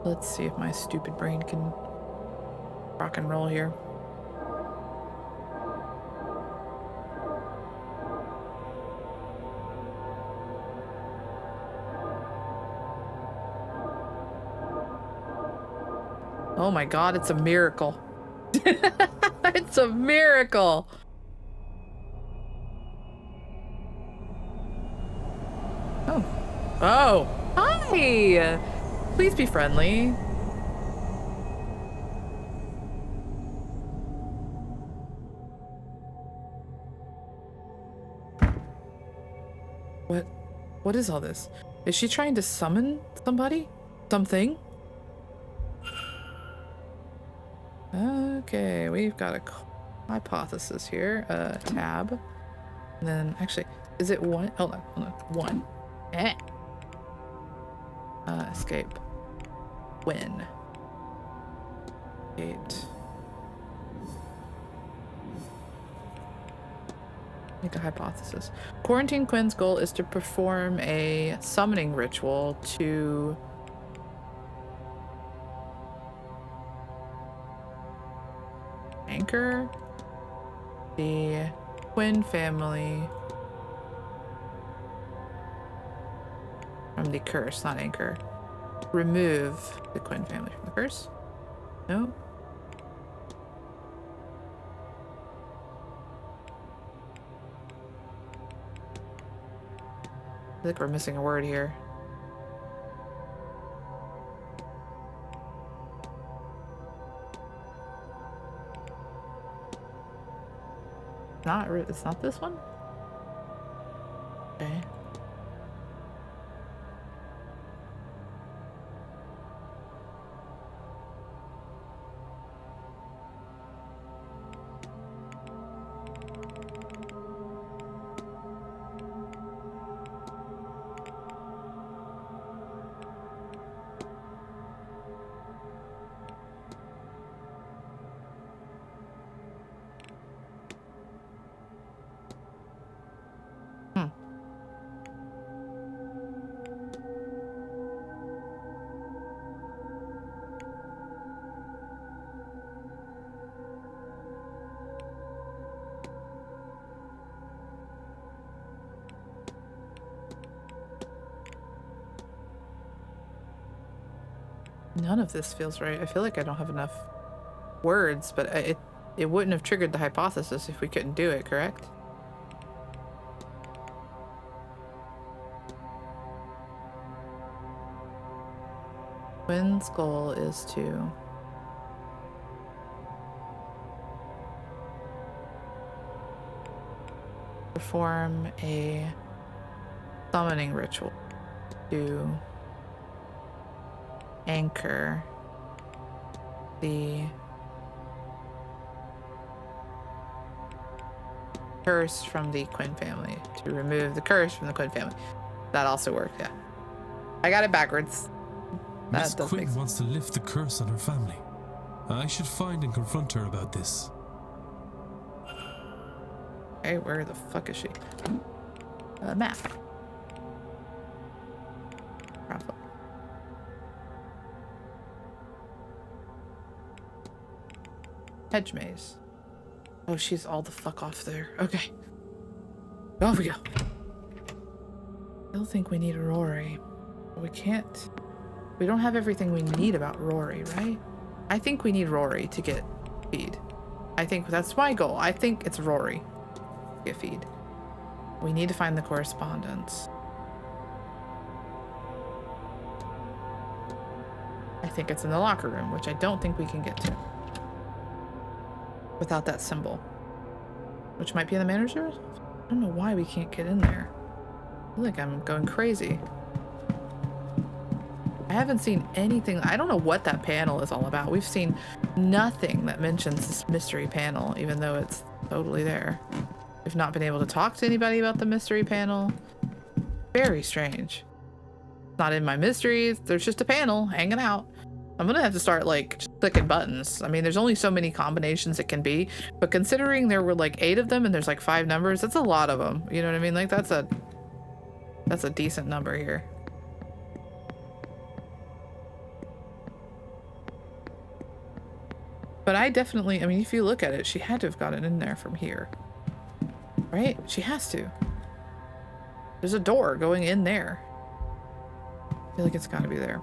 Let's see if my stupid brain can rock and roll here. Oh my god, it's a miracle. It's a miracle. Oh. Oh. Hi. Please be friendly. What is all this? Is she trying to summon somebody? Something? Okay, we've got a hypothesis here. Tab. And then, actually, is it one? Hold on. One. Escape. Win. 8. Make a hypothesis. Quarantine Quinn's goal is to perform a summoning ritual to anchor the Quinn family from the curse, not anchor. Remove the Quinn family from the curse. No. I think we're missing a word here. It's not this one? Okay. None of this feels right. I feel like I don't have enough words, but it wouldn't have triggered the hypothesis if we couldn't do it, correct? Quinn's goal is to perform a summoning ritual to anchor the curse from the Quinn family. To remove the curse from the Quinn family. That also worked, yeah. I got it backwards. Miss Quinn wants to lift the curse on her family. I should find and confront her about this. Okay, where the fuck is she? Map. Problem. Hedge maze. Oh, she's all the fuck off there. Okay. Off we go. I still think we need Rory. We can't. We don't have everything we need about Rory, right? I think we need Rory to get feed. I think that's my goal. I think it's Rory to get feed. We need to find the correspondence. I think it's in the locker room, which I don't think we can get to without that symbol, which might be in the manager. I don't know why we can't get in there. I feel like I'm going crazy. I haven't seen anything. I don't know what that panel is all about. We've seen nothing that mentions this mystery panel, even though it's totally there. We've not been able to talk to anybody about the mystery panel. Very strange. Not in my mysteries. There's just a panel hanging out. I'm gonna have to start like just clicking buttons. I mean, there's only so many combinations it can be, but considering there were like 8 of them and there's like 5 numbers, that's a lot of them. You know what I mean? Like that's a decent number here. But I definitely, I mean, if you look at it, she had to have gotten in there from here. Right? She has to. There's a door going in there. I feel like it's gotta be there.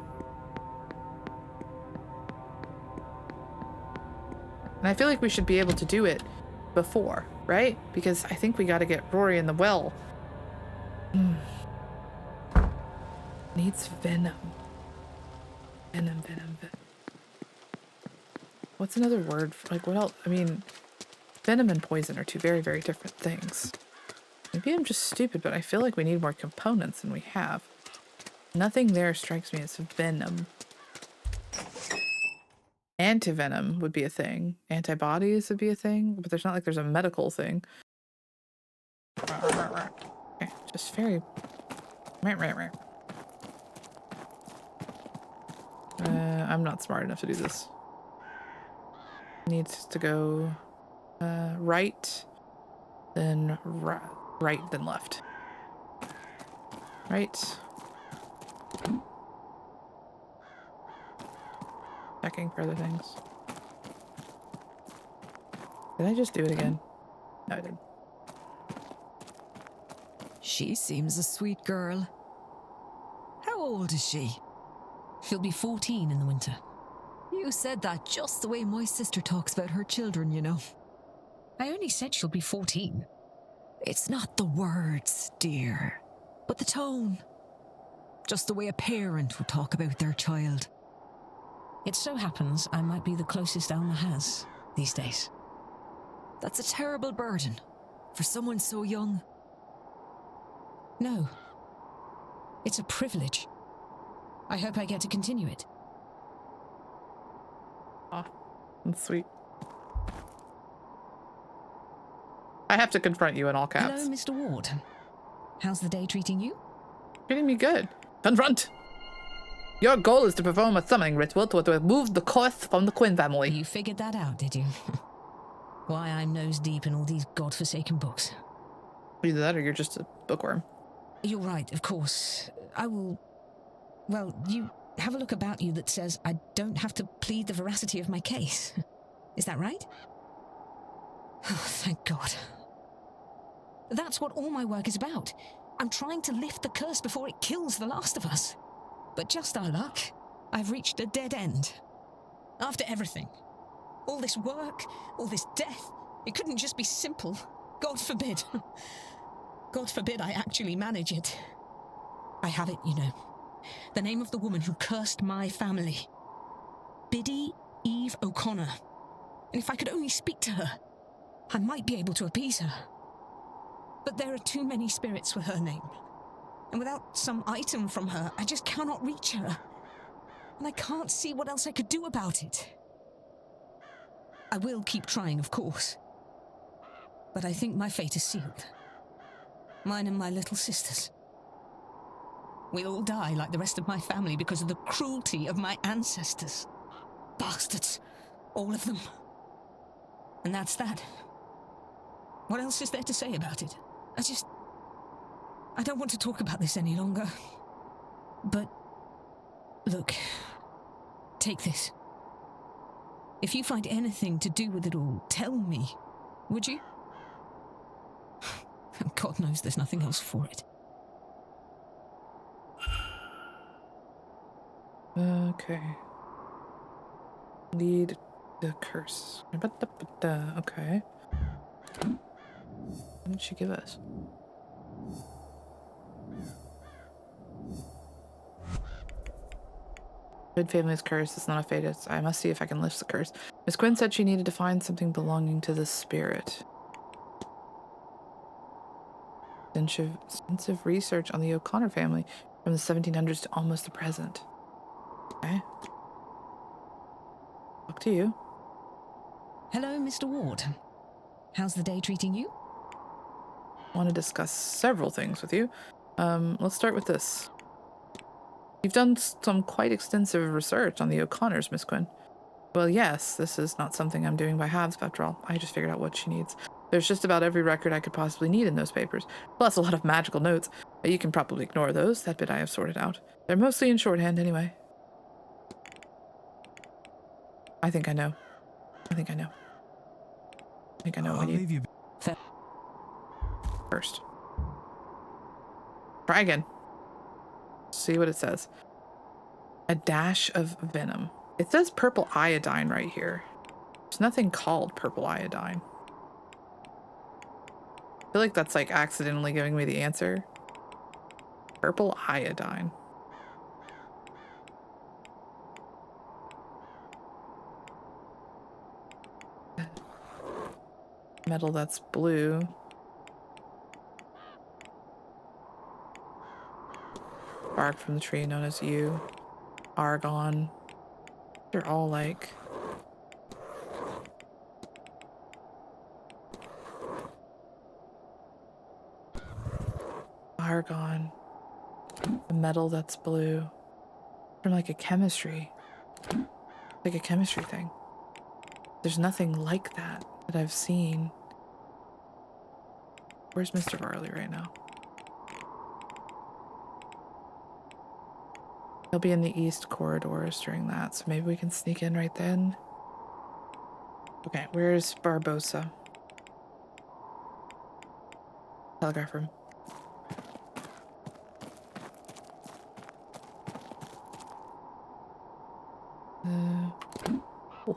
And I feel like we should be able to do it before, right? Because I think we gotta get Rory in the well. Needs venom. Venom. What's another word for, like, what else? I mean, venom and poison are two very, very different things. Maybe I'm just stupid, but I feel like we need more components than we have. Nothing there strikes me as venom. Antivenom would be a thing. Antibodies would be a thing, but there's not like there's a medical thing. Okay, just very... I'm not smart enough to do this. Needs to go right, then right, then left. Right. Checking for other things. Did I just do it again? No, I didn't. She seems a sweet girl. How old is she? She'll be 14 in the winter. You said that just the way my sister talks about her children, you know. I only said she'll be 14. It's not the words, dear, but the tone. Just the way a parent would talk about their child. It so happens I might be the closest Alma has these days. That's a terrible burden for someone so young. No. It's a privilege. I hope I get to continue it. Ah, that's sweet. I have to confront you in all caps. Hello, Mr. Ward. How's the day treating you? Treating me good. Confront! Your goal is to perform a summoning ritual to remove the curse from the Quinn family. You figured that out, did you? Why I'm nose deep in all these godforsaken books. Either that or you're just a bookworm. You're right, of course. I will... Well, you have a look about you that says I don't have to plead the veracity of my case. Is that right? Oh, thank God. That's what all my work is about. I'm trying to lift the curse before it kills the last of us. But just our luck, I've reached a dead end. After everything. All this work, all this death, it couldn't just be simple. God forbid. God forbid I actually manage it. I have it, you know. The name of the woman who cursed my family. Biddy Eve O'Connor. And if I could only speak to her, I might be able to appease her. But there are too many spirits with her name. And without some item from her, I just cannot reach her. And I can't see what else I could do about it. I will keep trying, of course. But I think my fate is sealed. Mine and my little sister's. We'll all die like the rest of my family because of the cruelty of my ancestors. Bastards. All of them. And that's that. What else is there to say about it? I don't want to talk about this any longer. But, look, take this. If you find anything to do with it all, tell me, would you? God knows there's nothing else for it. Okay. Lead the curse. Okay. What did she give us? Good family's curse. It's not a fate. I must see if I can lift the curse. Miss Quinn said she needed to find something belonging to the spirit. Extensive research on the O'Connor family from the 1700s to almost the present. Okay. Talk to you. Hello, Mr. Ward. How's the day treating you? I want to discuss several things with you. Let's start with this. You've done some quite extensive research on the O'Connors, Miss Quinn. Well, yes, this is not something I'm doing by halves, after all. I just figured out what she needs. There's just about every record I could possibly need in those papers, plus a lot of magical notes. You can probably ignore those. That bit I have sorted out. They're mostly in shorthand anyway. I think I know. I think I know. I think I know what I'll we need leave you. first. Try again. See what it says. A dash of venom. It says purple iodine right here. There's nothing called purple iodine. I feel like that's like accidentally giving me the answer. Purple iodine. Metal that's blue. Bark from the tree known as yew. Argon. They're all like... Argon. The metal that's blue. From like a chemistry. Like a chemistry thing. There's nothing like that I've seen. Where's Mr. Barley right now? He'll be in the east corridors during that, so maybe we can sneak in right then. Okay, where's Barbosa? Telegraph room.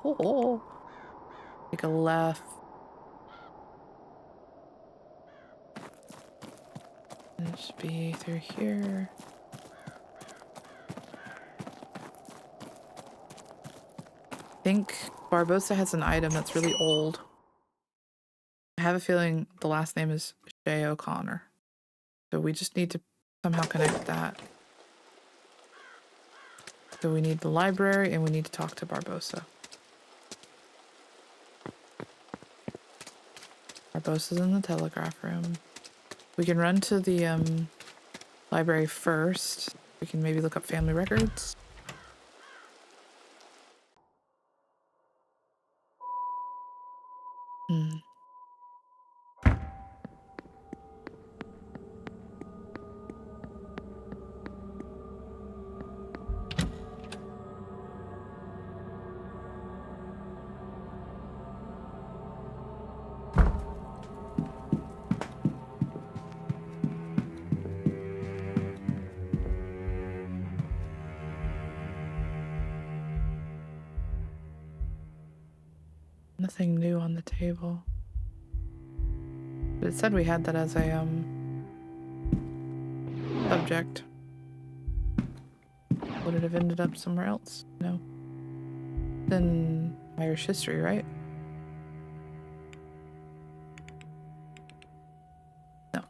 Oh, take a left. It should be through here. I think Barbosa has an item that's really old. I have a feeling the last name is Shay O'Connor. So we just need to somehow connect that. So we need the library and we need to talk to Barbosa. Barbosa's in the telegraph room. We can run to the library first. We can maybe look up family records. Nothing new on the table. But it said we had that as a subject. Would it have ended up somewhere else? No. Then Irish history, right? No.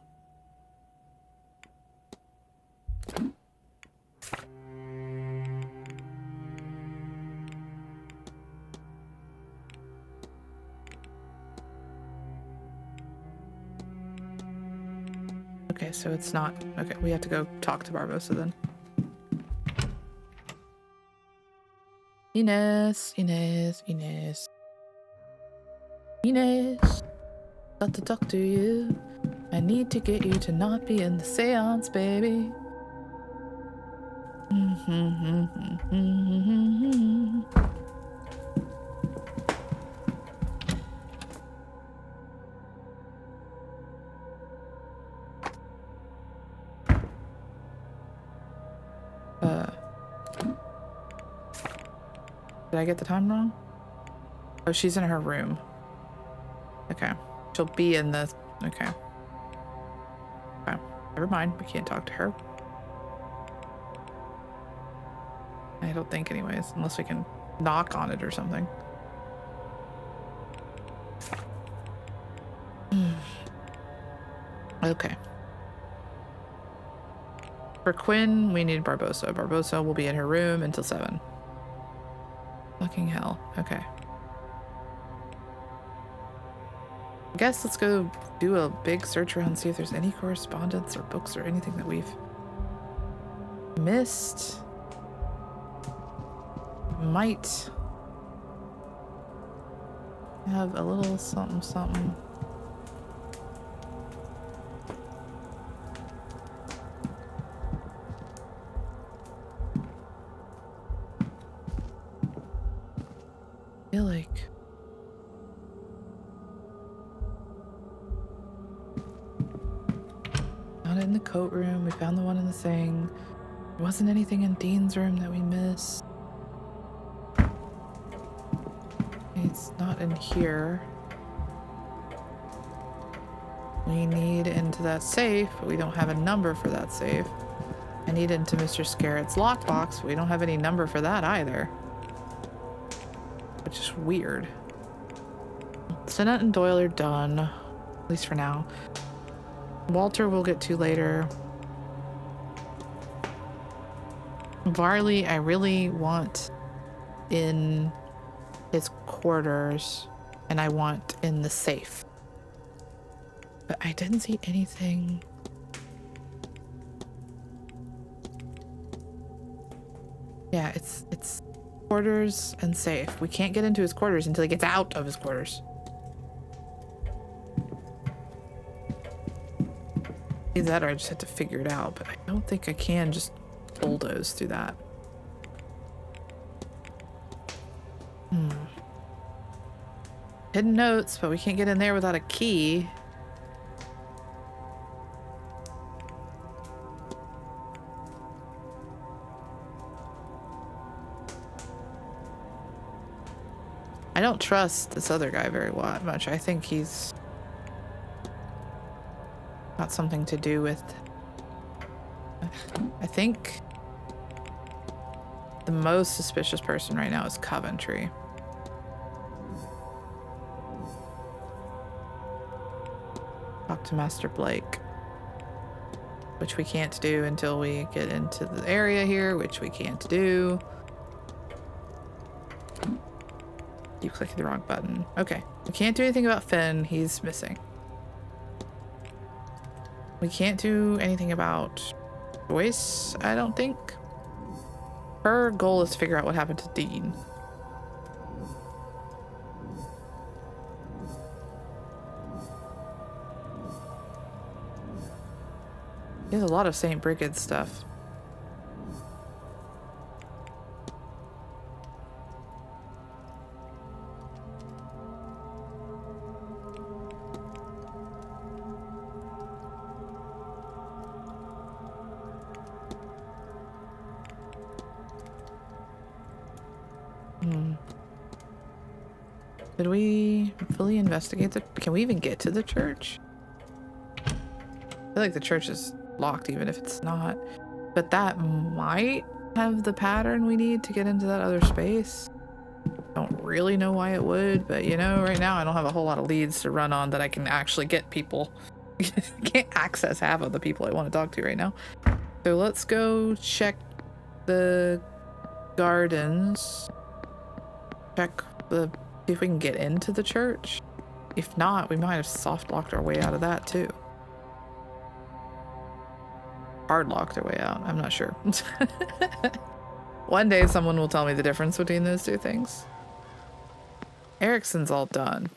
Okay, so it's not. Okay, we have to go talk to Barbosa then. Ines. Got to talk to you. I need to get you to not be in the seance, baby. Did I get the time wrong? Oh, she's in her room. Okay. She'll be in the... Okay. Okay. Never mind. We can't talk to her. I don't think anyways. Unless we can knock on it or something. Okay. For Quinn, we need Barbosa. Barbosa will be in her room until 7. Fucking hell. Okay. I guess let's go do a big search around and see if there's any correspondence or books or anything that we've missed. Might have a little something. I feel like found it in the coat room. We found the one in the thing. There wasn't anything in Dean's room that we missed. It's not in here. We need into that safe, but we don't have a number for that safe. I need into Mr. Scarrett's lockbox. We don't have any number for that either. Which is weird. Sinnott and Doyle are done. At least for now. Walter we'll get to later. Varley, I really want in his quarters, and I want in the safe. But I didn't see anything. Yeah, it's quarters and safe. We can't get into his quarters until he gets out of his quarters. Either that or I just have to figure it out, but I don't think I can just bulldoze through that. Hidden notes, but we can't get in there without a key. I don't trust this other guy very much. I think he's got something to do with... I think the most suspicious person right now is Coventry. Talk to Master Blake. Which we can't do until we get into the area here, which we can't do. Keep clicking the wrong button. Okay. We can't do anything about Finn. He's missing. We can't do anything about Joyce, I don't think. Her goal is to figure out what happened to Dean. There's a lot of St. Brigid stuff. Did we fully investigate the... Can we even get to the church? I feel like the church is locked even if it's not. But that might have the pattern we need to get into that other space. Don't really know why it would, but you know, right now I don't have a whole lot of leads to run on that I can actually get people. Can't access half of the people I want to talk to right now. So let's go check the gardens. Check the... See if we can get into the church. If not, we might have soft locked our way out of that too. Hard locked our way out. I'm not sure. One day someone will tell me the difference between those two things. Erickson's all done.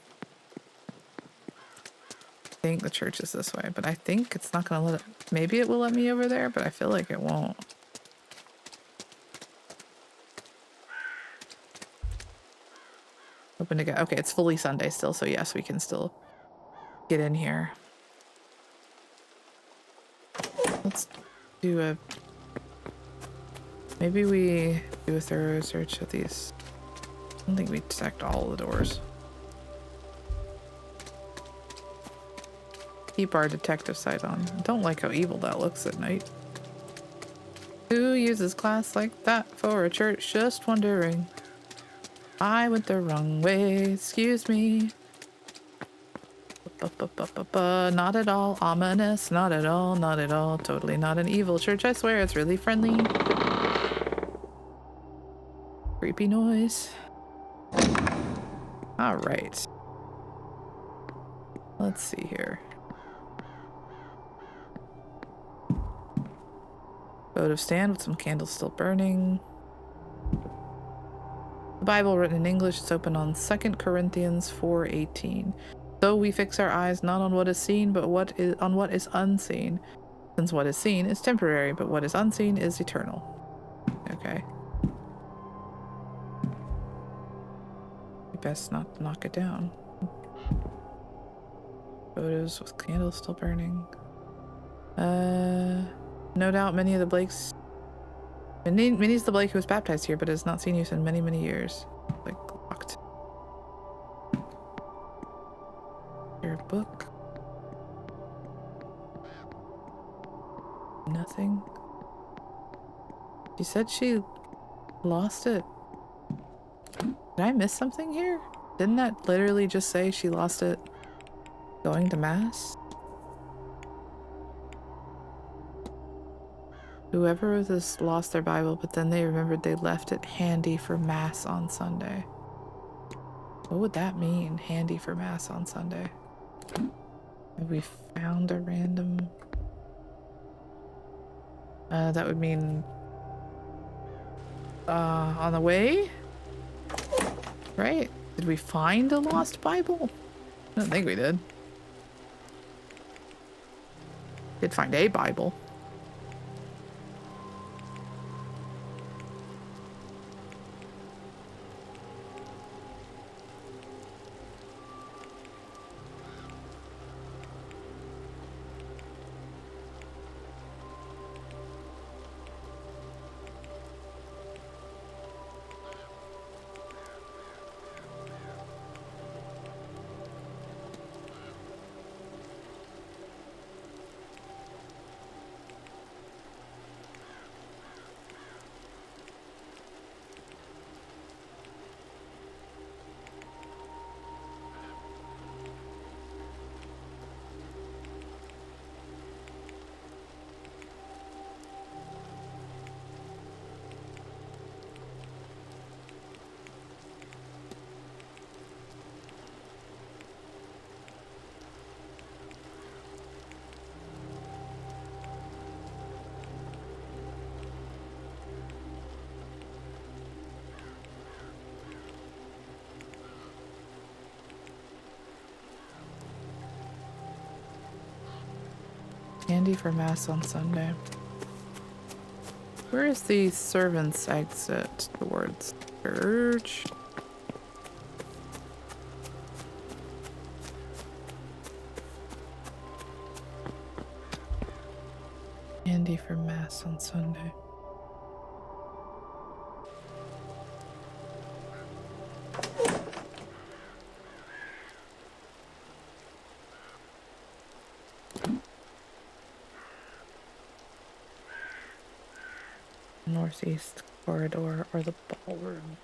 I think the church is this way, but I think it's not gonna let it... Maybe it will let me over there, but I feel like it won't. Open to go. Okay, it's fully Sunday still, so yes, we can still get in here. Let's do a... Maybe we do a thorough search of these. I don't think we checked all the doors. Keep our detective sight on. I don't like how evil that looks at night. Who uses glass like that for a church? Just wondering. I went the wrong way, excuse me. Not at all ominous, not at all, not at all. Totally not an evil church, I swear, it's really friendly. Creepy noise. Alright. Let's see here. Votive stand with some candles still burning. The Bible written in English is open on 2 Corinthians 4:18. So we fix our eyes not on what is seen, but on what is unseen. Since what is seen is temporary, but what is unseen is eternal. Okay. You best not knock it down. Photos with candles still burning. No doubt many of the Blakes... Many's the Blake who was baptized here, but has not seen use in many, many years. Like, locked. Your book. Nothing. She said she lost it. Did I miss something here? Didn't that literally just say she lost it going to mass? Whoever wrote this lost their Bible, but then they remembered they left it handy for mass on Sunday. What would that mean, handy for mass on Sunday? Have we found a random... that would mean... on the way? Right? Did we find a lost Bible? I don't think we did. Did find a Bible. Candy for mass on Sunday. Where is the servants' exit towards church? Candy for mass on Sunday. Northeast corridor or the ballroom.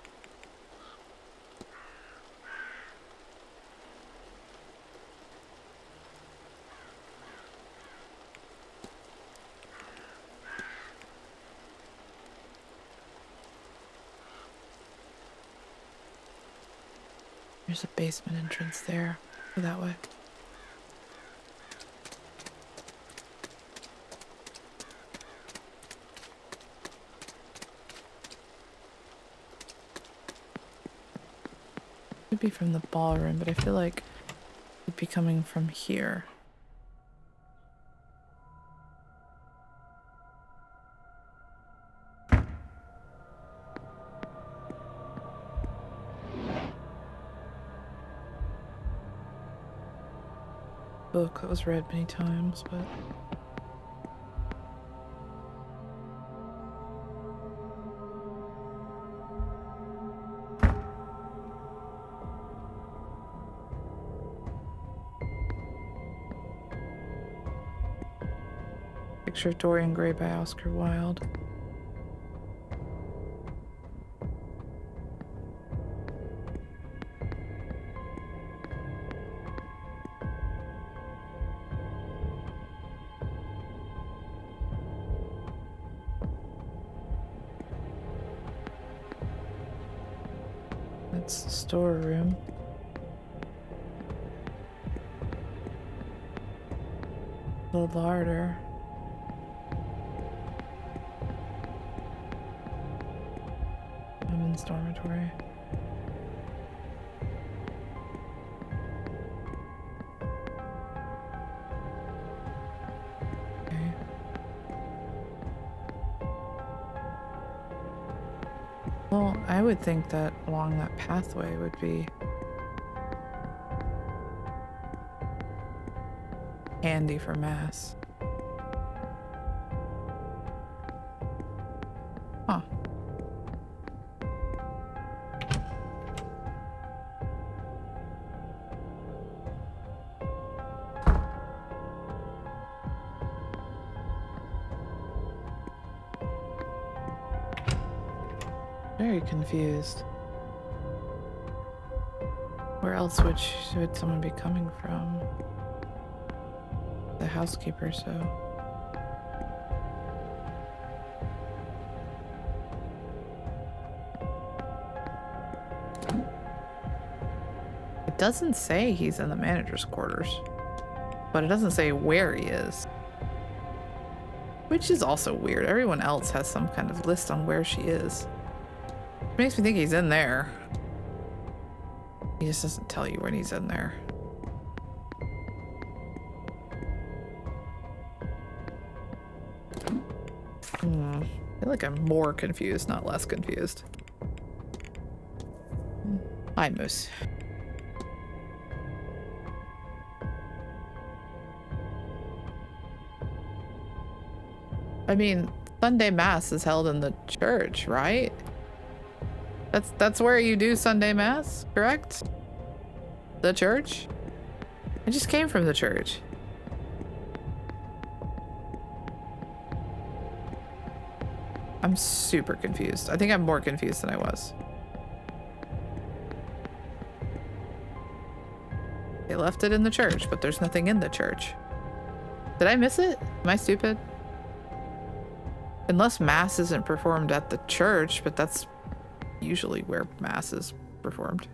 There's a basement entrance there. Go that way. Could be from the ballroom, but I feel like it'd be coming from here. Book that was read many times, but picture of Dorian Gray by Oscar Wilde. That's the storeroom. The larder. Women's dormitory. Okay. Well, I would think that along that pathway would be handy for mass. Very confused. Where else would someone be coming from? The housekeeper, so. It doesn't say he's in the manager's quarters, but it doesn't say where he is. Which is also weird. Everyone else has some kind of list on where she is. It makes me think he's in there. He just doesn't tell you when he's in there. I feel like I'm more confused, not less confused. Hi, Moose. I mean, Sunday Mass is held in the church, right? That's where you do Sunday Mass, correct? The church? I just came from the church. I'm super confused. I think I'm more confused than I was. They left it in the church, but there's nothing in the church. Did I miss it? Am I stupid? Unless Mass isn't performed at the church, but that's usually where Mass is performed.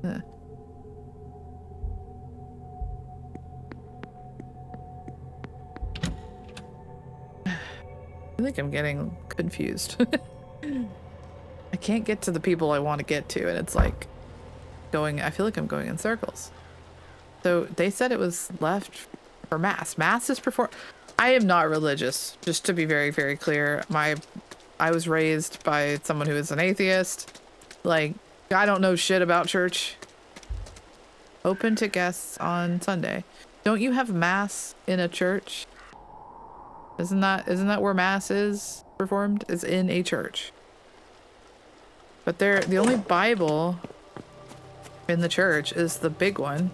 Huh. I think I'm getting confused. I can't get to the people I want to get to, and it's like I feel like I'm going in circles. So they said it was left for Mass. Mass is performed. I am not religious, just to be very, very clear. I was raised by someone who is an atheist. Like, I don't know shit about church. Open to guests on Sunday. Don't you have Mass in a church? Isn't that where Mass is performed? Is in a church. But the only Bible in the church is the big one,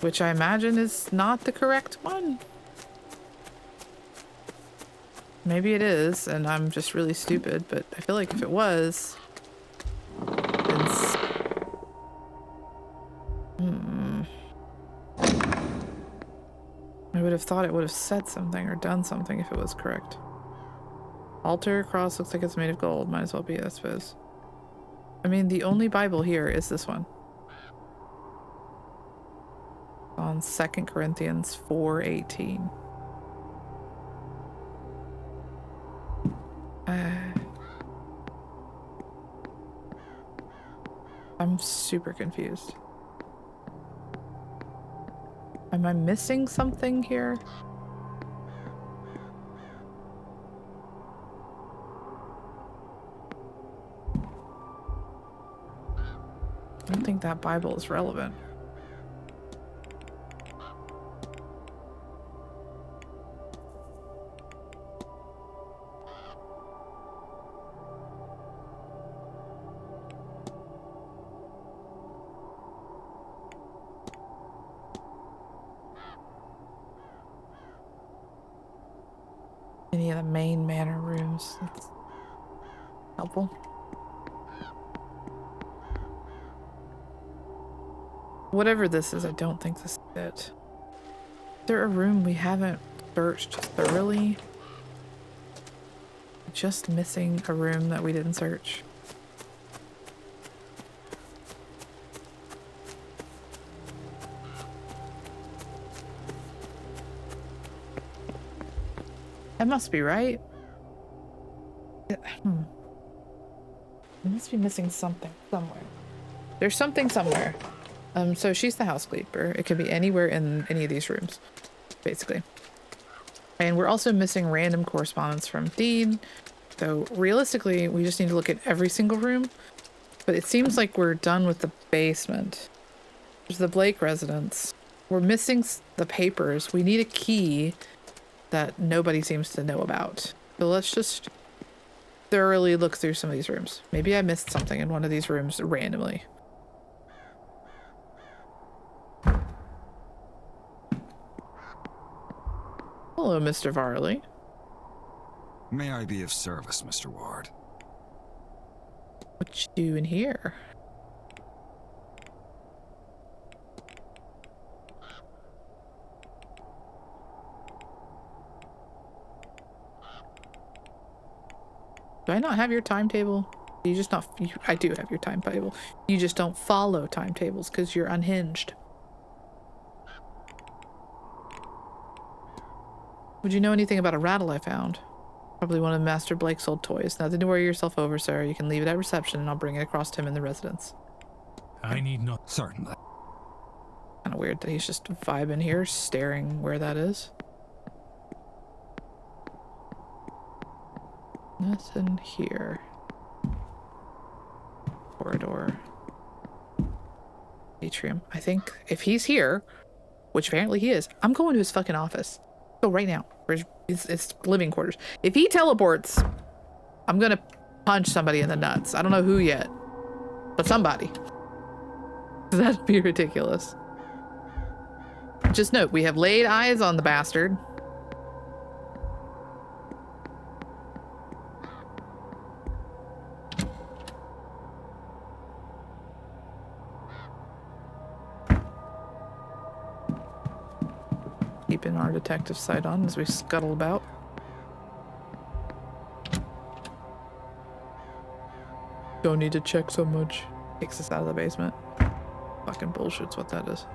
which I imagine is not the correct one. Maybe it is, and I'm just really stupid, but I feel like if it was, I would have thought it would have said something or done something if it was correct. Altar cross looks like it's made of gold. Might as well be, I suppose. I mean, the only Bible here is this one. On 2 Corinthians 4:18. I'm super confused. Am I missing something here? I don't think that Bible is relevant. Any of the main manor rooms. That's helpful. Whatever this is, I don't think this is it. Is there a room we haven't searched thoroughly? Just missing a room that we didn't search. That must be right. I must be missing something somewhere. There's something somewhere. So she's the housekeeper. It could be anywhere in any of these rooms, basically. And we're also missing random correspondence from Dean. So realistically, we just need to look at every single room. But it seems like we're done with the basement. There's the Blake residence. We're missing the papers. We need a key that nobody seems to know about. So let's just thoroughly look through some of these rooms. Maybe I missed something in one of these rooms randomly. Hello, Mr. Varley. May I be of service, Mr. Ward? What you doing here? Do I not have your timetable? You just not. I do have your timetable. You just don't follow timetables because you're unhinged. Would you know anything about a rattle I found? Probably one of Master Blake's old toys. Nothing to worry yourself over, sir. You can leave it at reception and I'll bring it across to him in the residence. I need not. Certainly. Kind of weird that he's just vibing here, staring where that is. Nothing here. Corridor. Atrium. I think if he's here, which apparently he is, I'm going to his fucking office. Go right now. It's living quarters. If he teleports, I'm gonna punch somebody in the nuts. I don't know who yet, but somebody. That'd be ridiculous. Just note, we have laid eyes on the bastard. Keeping our detective sight on as we scuttle about. Don't need to check so much. Takes us out of the basement. Fucking bullshit's what that is.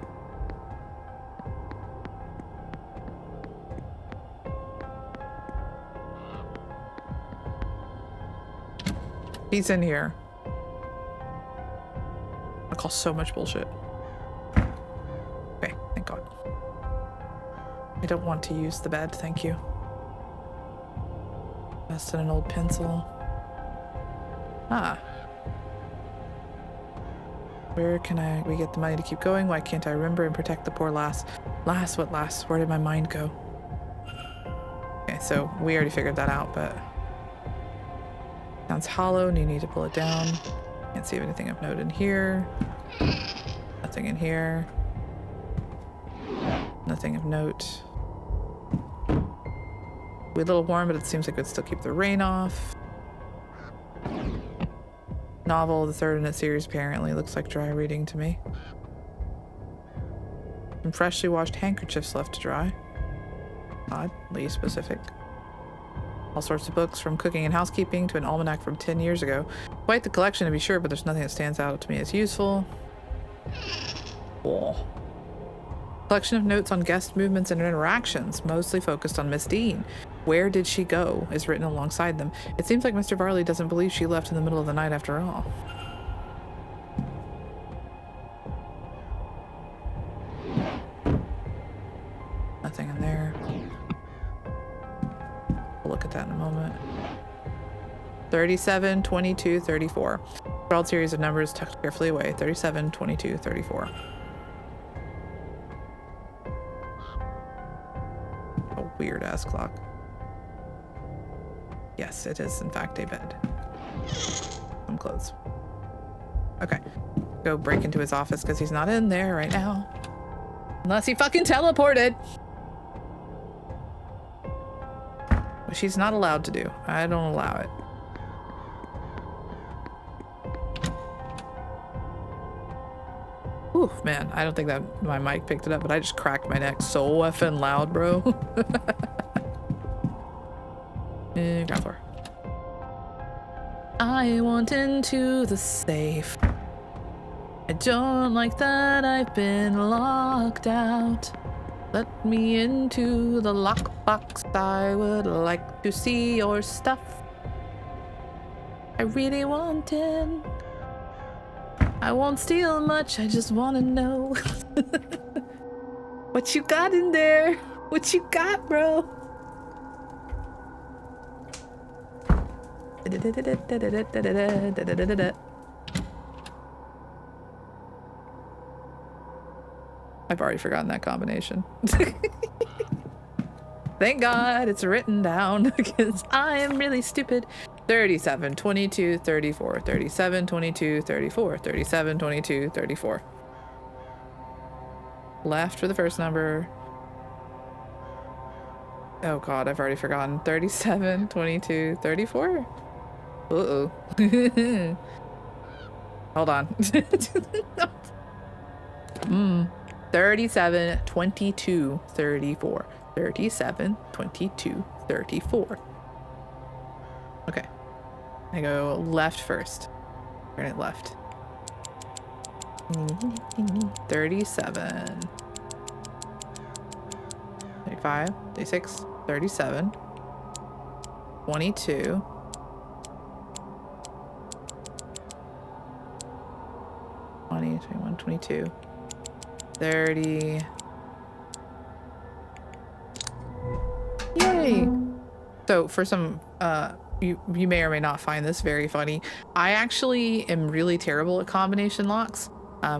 He's in here. I call so much bullshit. Okay, thank God. I don't want to use the bed, thank you. Best in an old pencil. Ah. Where can we get the money to keep going? Why can't I remember and protect the poor lass? Lass, what lass? Where did my mind go? Okay, so we already figured that out, but... Sounds hollow and you need to pull it down. Can't see anything of note in here. Nothing in here. Nothing of note. We're a little warm, but it seems like it would still keep the rain off. Novel, the third in its series, apparently. Looks like dry reading to me. Some freshly washed handkerchiefs left to dry. Oddly specific. All sorts of books, from cooking and housekeeping to an almanac from 10 years ago. Quite the collection to be sure, but there's nothing that stands out to me as useful. Oh. Collection of notes on guest movements and interactions, mostly focused on Miss Dean. Where did she go is written alongside them. It seems like Mr. Varley doesn't believe she left in the middle of the night after all. Nothing in there. We'll look at that in a moment. 37, 22, 34. Sprawled series of numbers tucked carefully away. 37, 22, 34. A weird ass clock. Yes, it is in fact a bed. Some clothes. Okay. Go break into his office because he's not in there right now. Unless he fucking teleported. Which he's not allowed to do. I don't allow it. Ooh, man, I don't think that my mic picked it up, but I just cracked my neck so effing loud, bro. Ground floor. I want into the safe. I don't like that I've been locked out. Let me into the lockbox. I would like to see your stuff. I really want it. I won't steal much, I just want to know. What you got in there? What you got, bro? I've already forgotten that combination. Thank God it's written down because I am really stupid. 37, 22, 34, 37, 22, 34, 37, 22, 34. Left for the first number. Oh god, I've already forgotten. 37, 22, 34? Uh-oh. Hold on. 37, 22, 34. 37, 22, 34. Okay. I go left first. Turn it left. 37. 35, 36, 37. 22. 20, 21, 22. 30. Yay! So for some, you may or may not find this very funny. I actually am really terrible at combination locks.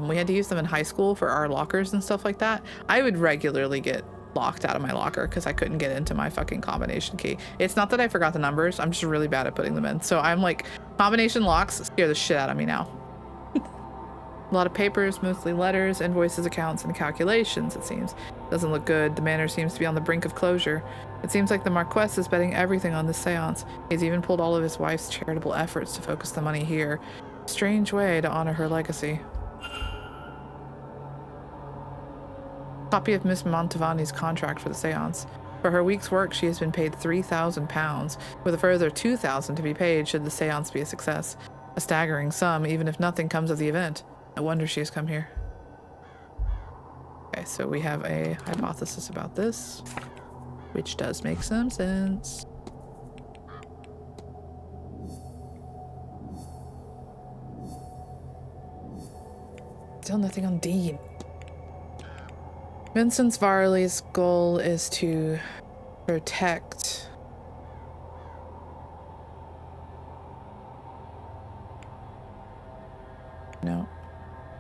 We had to use them in high school for our lockers and stuff like that. I would regularly get locked out of my locker because I couldn't get into my fucking combination key. It's not that I forgot the numbers. I'm just really bad at putting them in. So I'm like, combination locks scare the shit out of me now. A lot of papers, mostly letters, invoices, accounts, and calculations, it seems. Doesn't look good. The manor seems to be on the brink of closure. It seems like the Marquess is betting everything on this seance. He's even pulled all of his wife's charitable efforts to focus the money here. Strange way to honor her legacy. Copy of Miss Montavani's contract for the seance. For her week's work, she has been paid £3,000, with a further £2,000 to be paid should the seance be a success. A staggering sum, even if nothing comes of the event. No wonder she has come here. Okay, so we have a hypothesis about this, which does make some sense. Still nothing on Dean. Vincent Varley's goal is to protect no.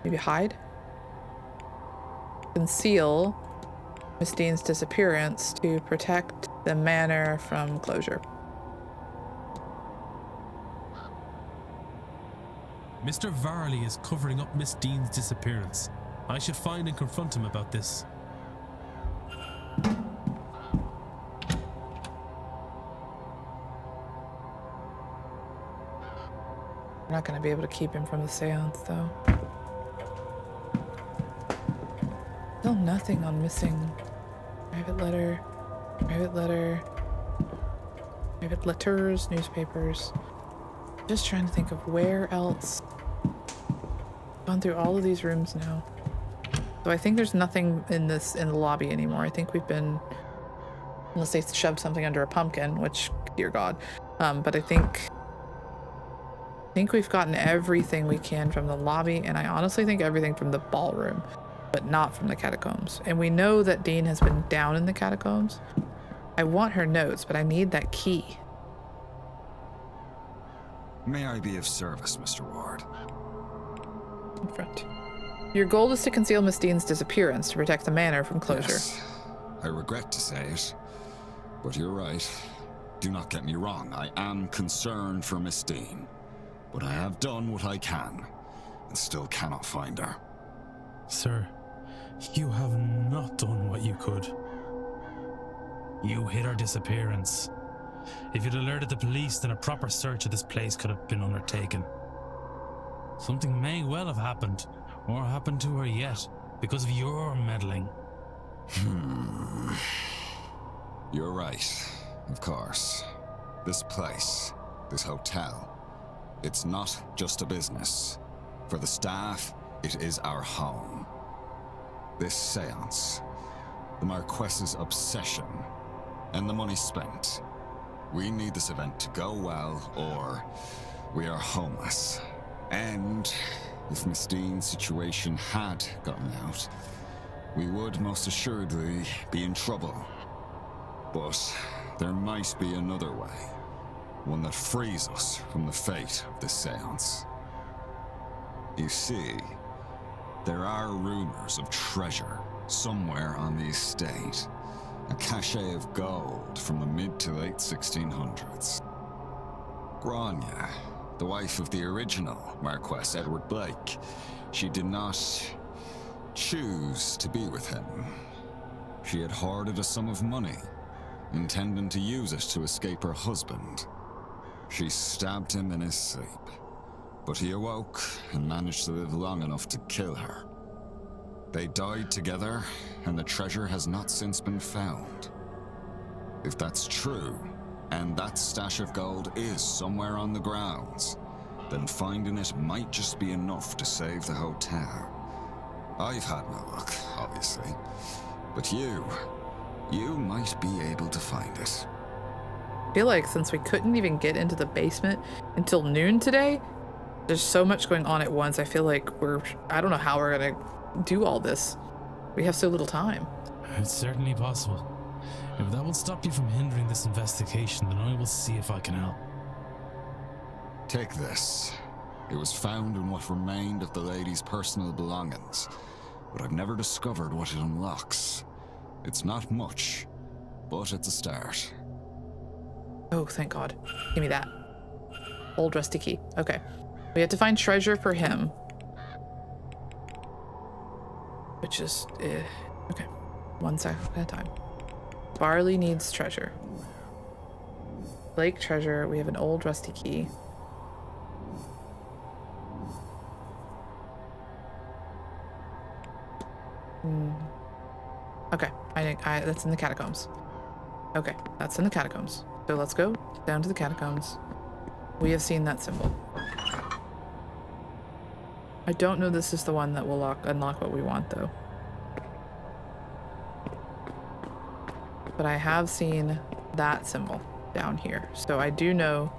Maybe hide? Conceal Miss Dean's disappearance to protect the manor from closure. Mr. Varley is covering up Miss Dean's disappearance. I should find and confront him about this. We're not going to be able to keep him from the seance, though. Still nothing on missing. Private letter, private letter, private letters, newspapers. Just trying to think of where else. Gone through all of these rooms now. So I think there's nothing in the lobby anymore. I think we've been, unless they shoved something under a pumpkin, which, dear God. But I think we've gotten everything we can from the lobby, and I honestly think everything from the ballroom, but not from the catacombs. And we know that Dean has been down in the catacombs. I want her notes, but I need that key. May I be of service, Mr. Ward? In front. Your goal is to conceal Miss Dean's disappearance to protect the manor from closure. Yes. I regret to say it, but you're right. Do not get me wrong. I am concerned for Miss Dean, but I have done what I can and still cannot find her. Sir, you have not done what you could. You hid her disappearance. If you'd alerted the police, then a proper search of this place could have been undertaken. Something may well have happened, or happened to her yet, because of your meddling. You're right, of course. This place, this hotel, it's not just a business. For the staff, it is our home. This seance, the Marquess's obsession, and the money spent. We need this event to go well, or we are homeless. And if Miss Dean's situation had gotten out, we would most assuredly be in trouble. But there might be another way, one that frees us from the fate of this seance. You see, there are rumors of treasure somewhere on the estate. A cache of gold from the mid to late 1600s. Grania, the wife of the original Marquess Edward Blake, she did not choose to be with him. She had hoarded a sum of money, intending to use it to escape her husband. She stabbed him in his sleep, but he awoke and managed to live long enough to kill her. They died together, and the treasure has not since been found. If that's true, and that stash of gold is somewhere on the grounds, then finding it might just be enough to save the hotel. I've had no luck, obviously, but you might be able to find it. I feel like since we couldn't even get into the basement until noon today, there's so much going on at once. I feel like I don't know how we're gonna do all this. We have so little time. It's certainly possible. If that will stop you from hindering this investigation, then I will see if I can help. Take this. It was found in what remained of the lady's personal belongings, but I've never discovered what it unlocks. It's not much, but it's a start. Oh, thank God. Give me that. Old rusty key. Okay. We have to find treasure for him. Which is... okay. One sec at a time. Barley needs treasure. Blake treasure. We have an old rusty key. Okay. That's in the catacombs. Okay. That's in the catacombs. So let's go down to the catacombs. We have seen that symbol. I don't know this is the one that will unlock what we want, though. But I have seen that symbol down here. So I do know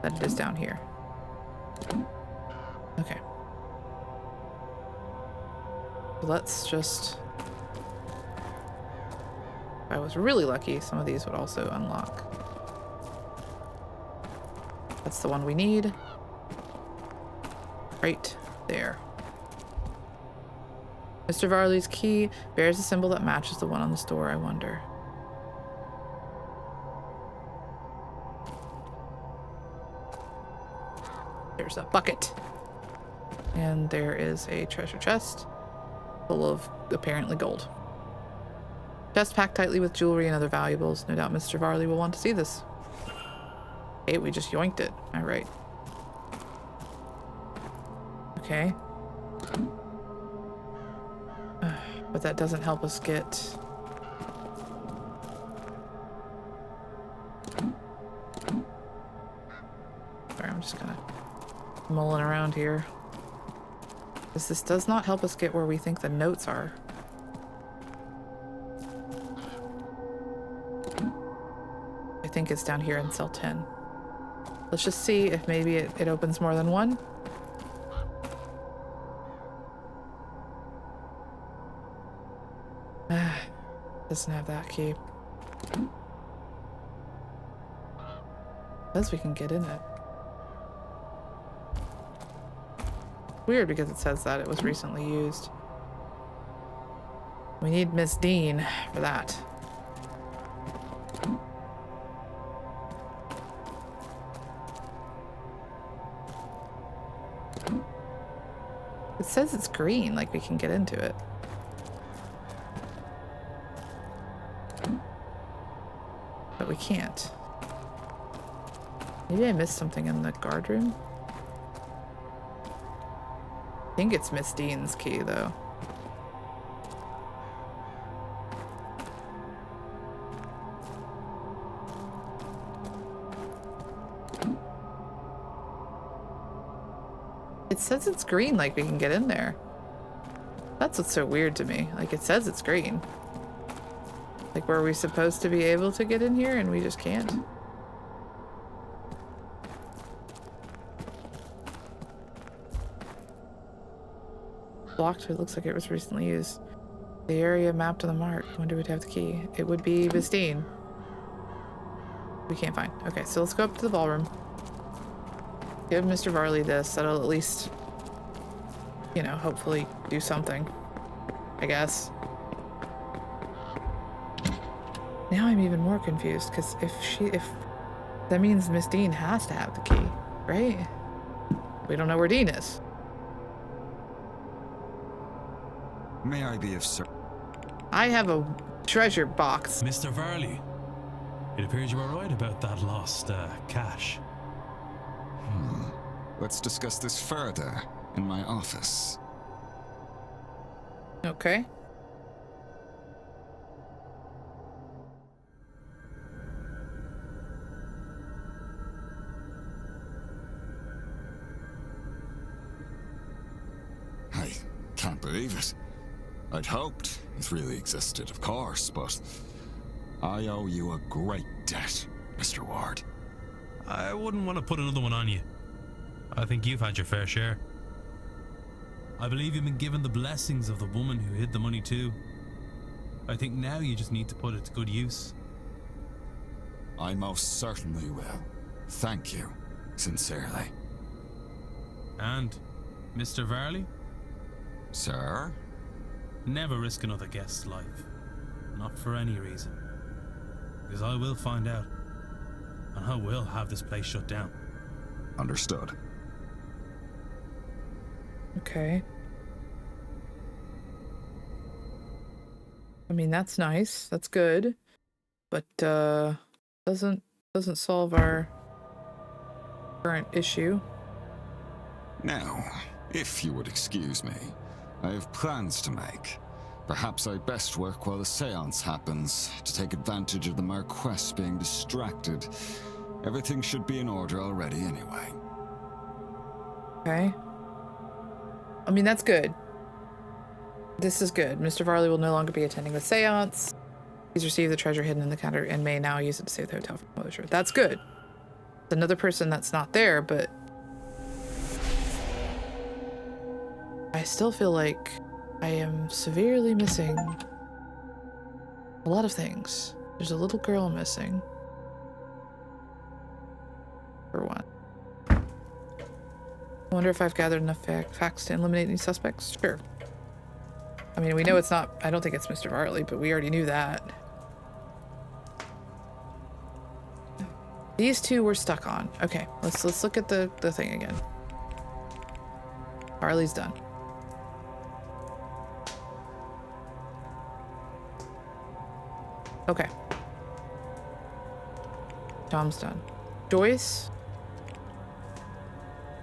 that it is down here. Okay. So let's just... If I was really lucky, some of these would also unlock. That's the one we need. Right there. Mr. Varley's key bears a symbol that matches the one on the door, I wonder. There's a bucket. And there is a treasure chest full of apparently gold. Chest packed tightly with jewelry and other valuables. No doubt Mr. Varley will want to see this. Hey, we just yoinked it. All right. Okay. But that doesn't help us get... Sorry, I'm just kind of mulling around here. This does not help us get where we think the notes are. I think it's down here in cell 10. Let's just see if maybe it opens more than one. Doesn't have that key. Says we can get in it. Weird because it says that it was recently used. We need Miss Dean for that. It says it's green, like we can get into it. But we can't. Maybe I missed something in the guard room? I think it's Miss Dean's key, though. It says it's green, like we can get in there. That's what's so weird to me. Like, it says it's green. Like, were we supposed to be able to get in here and we just can't? Blocked, it looks like it was recently used. The area mapped on the mark. I wonder who'd have the key. It would be Vistine. We can't find. Okay, so let's go up to the ballroom. Give Mr. Varley this. That'll at least, you know, hopefully do something. I guess. Now I'm even more confused, because if that means Miss Dean has to have the key, right? We don't know where Dean is. May I be of service? I have a treasure box. Mr. Varley, It appears you were right about that lost cash. Let's discuss this further in my office. Okay. I can't believe it. I'd hoped it really existed, of course, but I owe you a great debt, Mr. Ward. I wouldn't want to put another one on you. I think you've had your fair share. I believe you've been given the blessings of the woman who hid the money too. I think now you just need to put it to good use. I most certainly will. Thank you, sincerely. And, Mr. Varley? Sir? Never risk another guest's life. Not for any reason. Because I will find out. And I will have this place shut down. Understood. Okay. I mean, that's nice. That's good. But doesn't solve our current issue. Now, if you would excuse me, I have plans to make. Perhaps I'd best work while the séance happens, to take advantage of the Marquess being distracted. Everything should be in order already anyway. Okay. I mean, that's good. This is good. Mr. Varley will no longer be attending the séance. He's received the treasure hidden in the counter and may now use it to save the hotel from closure. That's good. It's another person that's not there, but I still feel like I am severely missing a lot of things. There's a little girl missing. For one. I wonder if I've gathered enough facts to eliminate any suspects? Sure. I mean, we know it's not, I don't think it's Mr. Varley, but we already knew that. These two we're stuck on. Okay, let's look at the thing again. Varley's done. Okay. Tom's done. Joyce,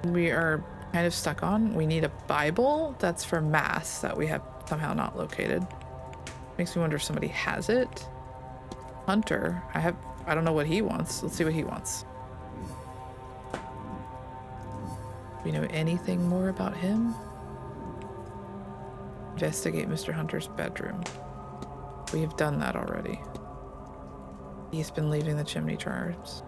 we are kind of stuck on. We need a Bible that's for Mass that we have somehow not located. Makes me wonder if somebody has it. Hunter, I don't know what he wants. Let's see what he wants. Do we know anything more about him? Investigate Mr. Hunter's bedroom. We have done that already. He's been leaving the chimney jars.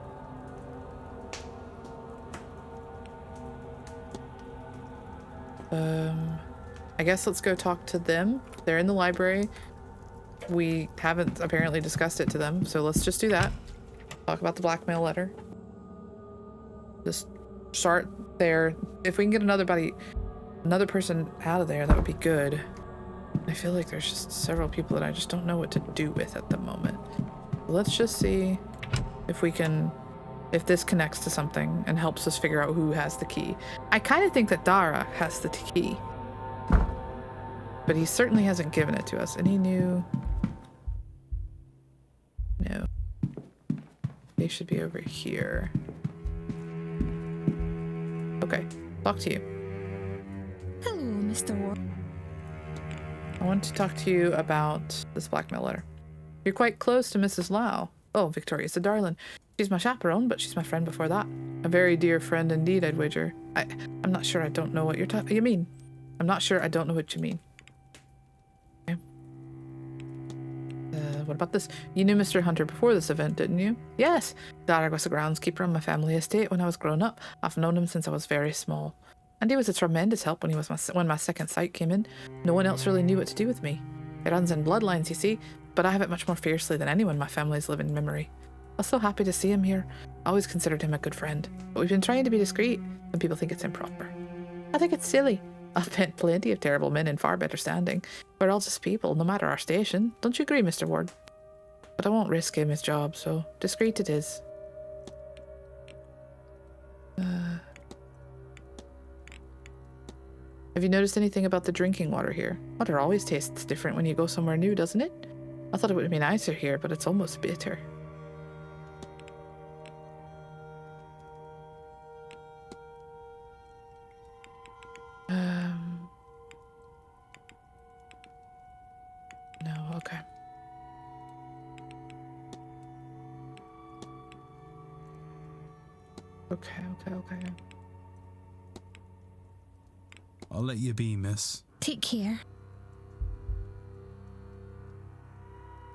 I guess let's go talk to them. They're in the library. We haven't apparently discussed it to them, so let's just do that. Talk about the blackmail letter. Just start there. If we can get another person out of there, that would be good. I feel like there's just several people that I just don't know what to do with at the moment. Let's just see if this connects to something and helps us figure out who has the key. I kind of think that Dara has the key, but he certainly hasn't given it to us. Any new? No. They should be over here. Okay, talk to you. Hello, Mr. Ward. I want to talk to you about this blackmail letter. You're quite close to Mrs. Lau. Oh, Victoria's a darling. She's my chaperone, but she's my friend before that. A very dear friend indeed, I'd wager. I'm not sure I don't know what you mean. I'm not sure I don't know what you mean. Okay. What about this? You knew Mr. Hunter before this event, didn't you? Yes. Dara was a groundskeeper on my family estate when I was growing up. I've known him since I was very small. And he was a tremendous help when my second sight came in. No one else really knew what to do with me. It runs in bloodlines, you see, but I have it much more fiercely than anyone in my family's living memory. I was so happy to see him here. I always considered him a good friend, but we've been trying to be discreet, and people think it's improper. I think it's silly. I've met plenty of terrible men in far better standing. We're all just people, no matter our station. Don't you agree, Mr. Ward? But I won't risk him his job, so discreet it is. Have you noticed anything about the drinking water here? Water always tastes different when you go somewhere new, doesn't it? I thought it would be nicer here, but it's almost bitter. Okay. I'll let you be, miss. Take care.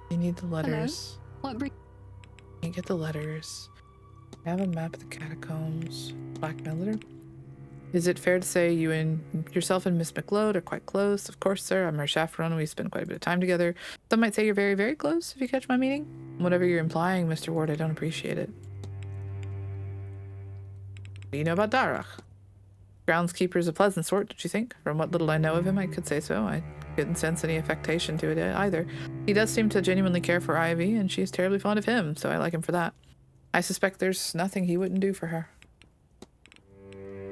You need the letters. What bring? You get the letters. I have a map of the catacombs. Black Miller. Is it fair to say you and yourself and Miss McLeod are quite close? Of course, sir. I'm her chaperone and we spend quite a bit of time together. Some might say you're very, very close, if you catch my meaning. Whatever you're implying, Mr. Ward, I don't appreciate it. What do you know about Darach? Groundskeeper's a pleasant sort, don't you think? From what little I know of him, I could say so. I couldn't sense any affectation to it either. He does seem to genuinely care for Ivy, and she is terribly fond of him, so I like him for that. I suspect there's nothing he wouldn't do for her.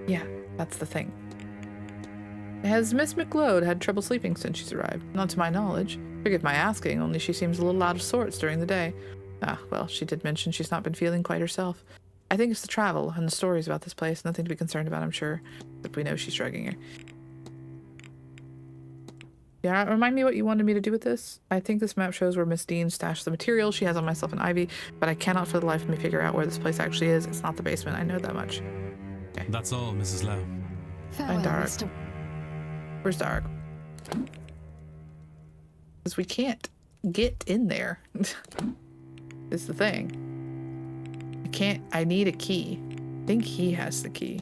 Yeah, that's the thing. Has Miss McLeod had trouble sleeping since she's arrived? Not to my knowledge. Forgive my asking, only she seems a little out of sorts during the day. Ah, well, she did mention she's not been feeling quite herself. I think it's the travel and the stories about this place. Nothing to be concerned about, I'm sure. But we know she's drugging her. Yeah, remind me what you wanted me to do with this? I think this map shows where Miss Dean stashed the material she has on myself and Ivy, but I cannot for the life of me figure out where this place actually is. It's not the basement, I know that much. Okay. That's all, Mrs. Lau. Farewell, Dark. Mr. Where's Dark? Because we can't get in there. Is the thing. I need a key. I think he has the key.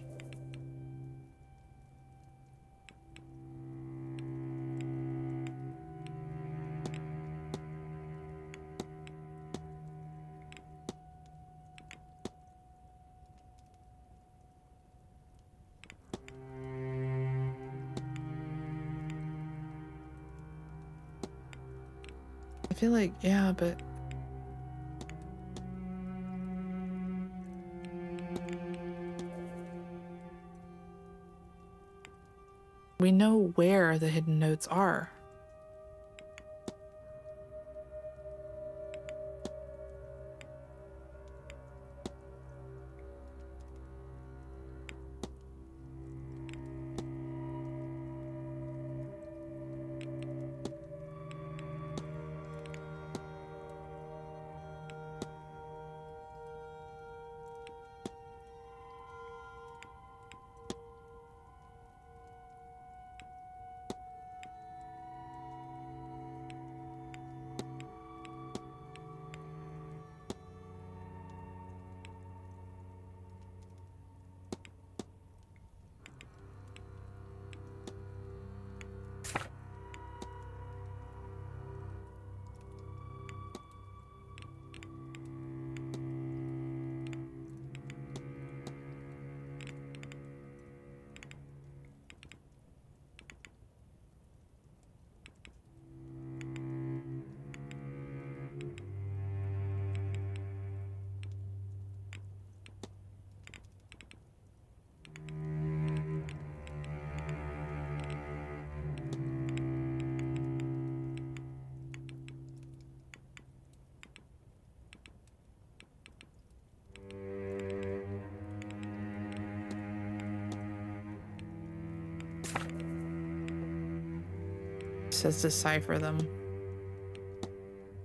I feel like, yeah, but we know where the hidden notes are. It says decipher them.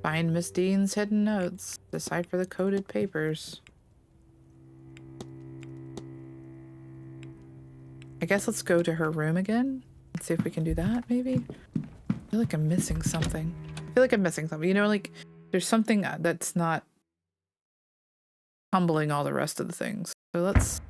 Find Miss Dean's hidden notes. Decipher the coded papers. I guess let's go to her room again. Let's see if we can do that, maybe? I feel like I'm missing something. You know, like, there's something that's not humbling all the rest of the things. So let's...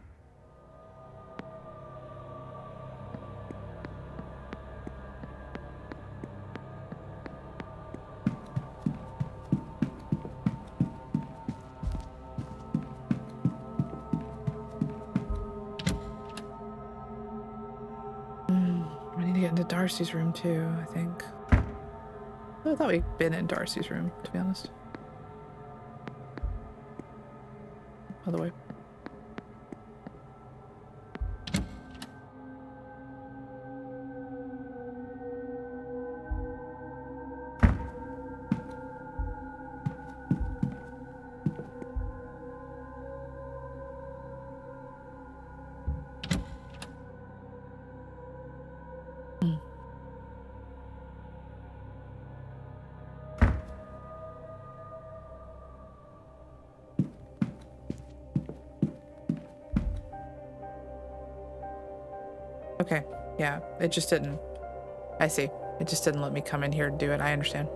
We need to get into Darcy's room too, I think. I thought we'd been in Darcy's room, to be honest. Other way. Okay, yeah, it just didn't. I see. It just didn't let me come in here and do it. I understand.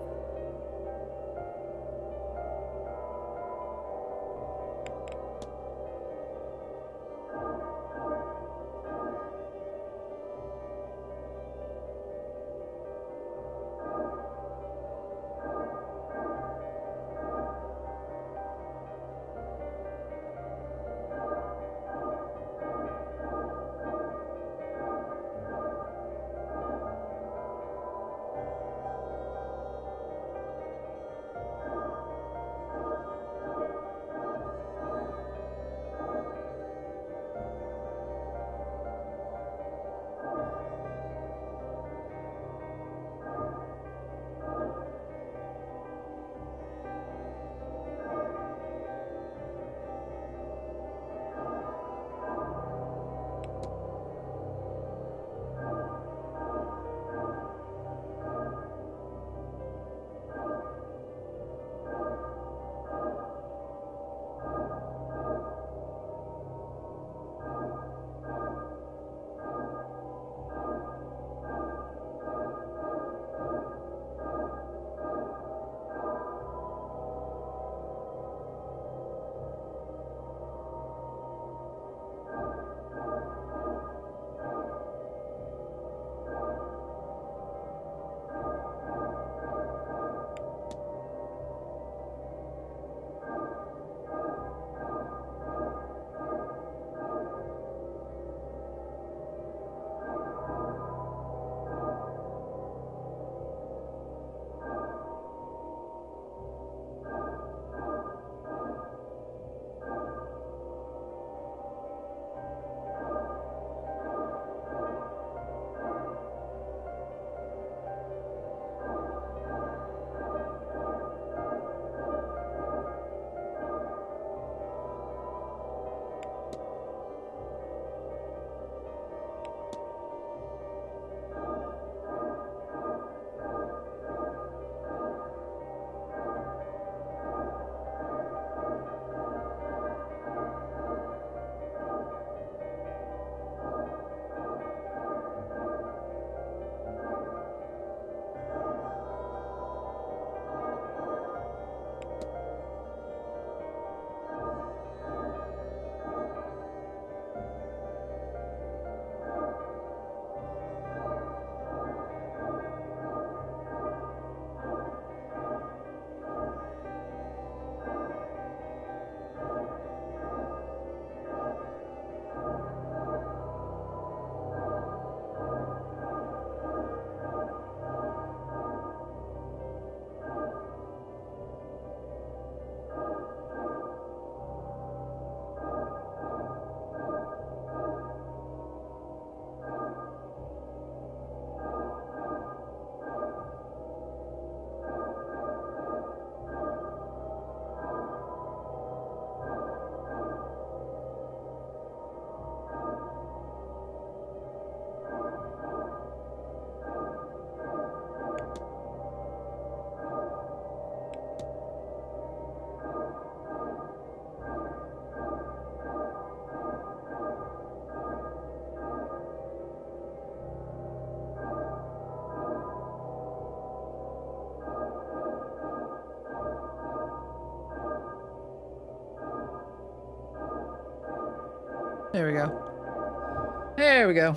There we go. There we go.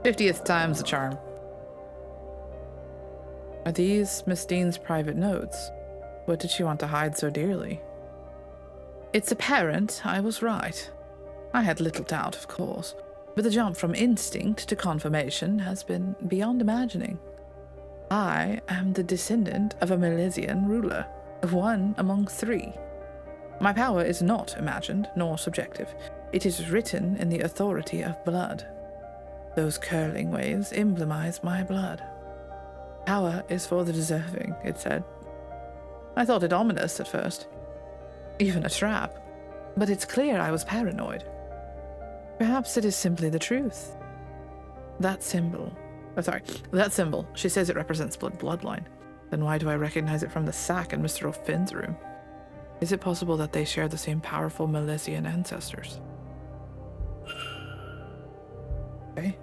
50th time's the charm. Are these Miss Dean's private notes? What did she want to hide so dearly? It's apparent I was right. I had little doubt, of course, but the jump from instinct to confirmation has been beyond imagining. I am the descendant of a Milesian ruler, of one among three. My power is not imagined nor subjective. It is written in the authority of blood. Those curling waves emblemise my blood. Power is for the deserving, it said. I thought it ominous at first. Even a trap. But it's clear I was paranoid. Perhaps it is simply the truth. That symbol, she says it represents bloodline. Then why do I recognize it from the sack in Mr. O'Finn's room? Is it possible that they share the same powerful Milesian ancestors? Okay.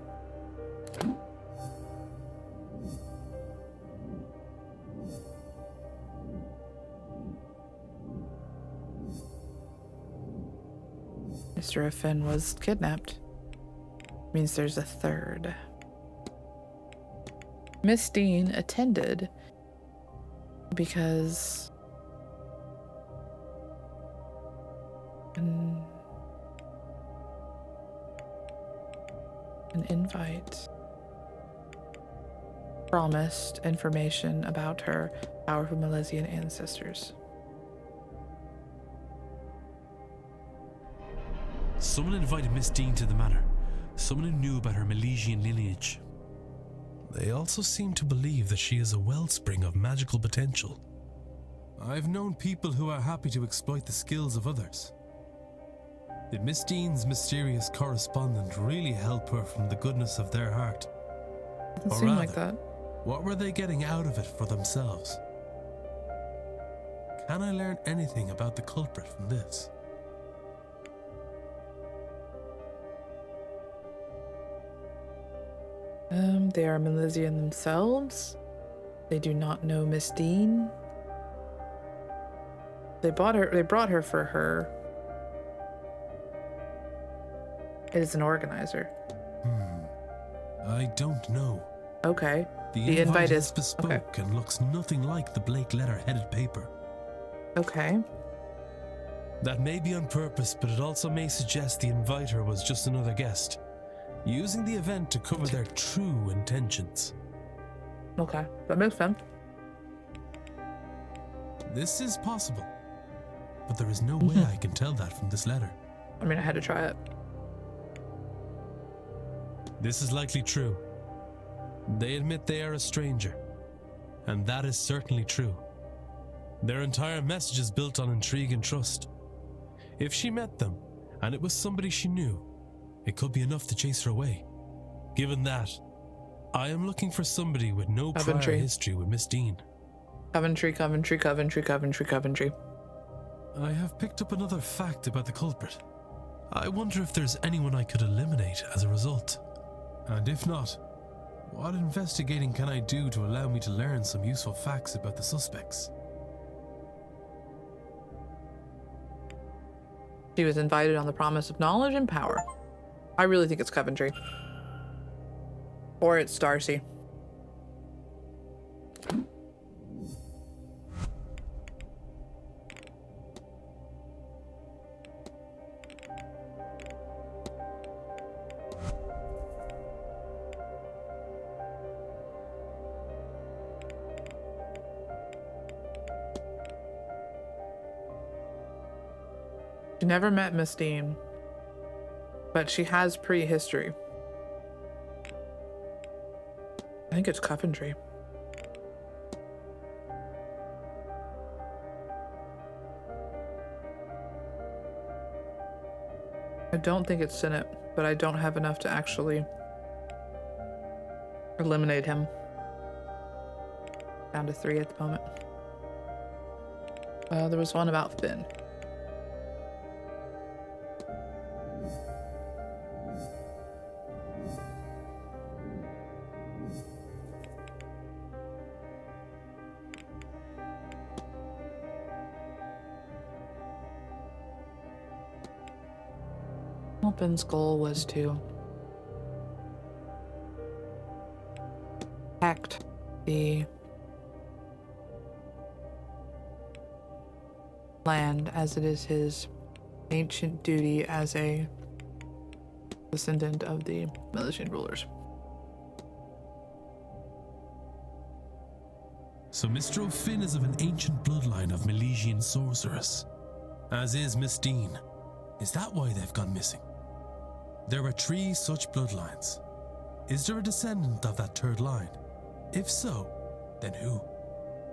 Mr. Finn was kidnapped. Means there's a third. Miss Dean attended because an invite promised information about her powerful Milesian ancestors. Someone invited Miss Dean to the manor. Someone who knew about her Milesian lineage. They also seem to believe that she is a wellspring of magical potential. I've known people who are happy to exploit the skills of others. Did Miss Dean's mysterious correspondent really help her from the goodness of their heart? Doesn't Or seem rather, like that. what were they getting out of it for themselves? Can I learn anything about the culprit from this? They are Milesian themselves. They do not know Miss Dean. They brought her for her. It is an organizer. I don't know. Okay. The invite is bespoke okay. and looks nothing like the Blake letter-headed paper. Okay. That may be on purpose, but it also may suggest the inviter was just another guest, using the event to cover their true intentions. Okay. That makes sense. This is possible, but there is no way I can tell that from this letter. I mean, I had to try it. This is likely true. They admit they are a stranger, and that is certainly true. Their entire message is built on intrigue and trust. If she met them, and it was somebody she knew, it could be enough to chase her away. Given that, I am looking for somebody with no prior history with Miss Dean. Coventry. I have picked up another fact about the culprit. I wonder if there's anyone I could eliminate as a result. And if not, what investigating can I do to allow me to learn some useful facts about the suspects? She was invited on the promise of knowledge and power. I really think it's Coventry. Or it's Darcy. She never met Miss Dean, but she has prehistory. I think it's Coventry. I don't think it's Sinnott, but I don't have enough to actually eliminate him. Down to 3 at the moment. There was one about Finn. Finn's goal was to protect the land, as it is his ancient duty as a descendant of the Milesian rulers. So Mr. O'Finn is of an ancient bloodline of Milesian sorceress, as is Miss Dean. Is that why they've gone missing? There are 3 such bloodlines. Is there a descendant of that third line? If so, then who?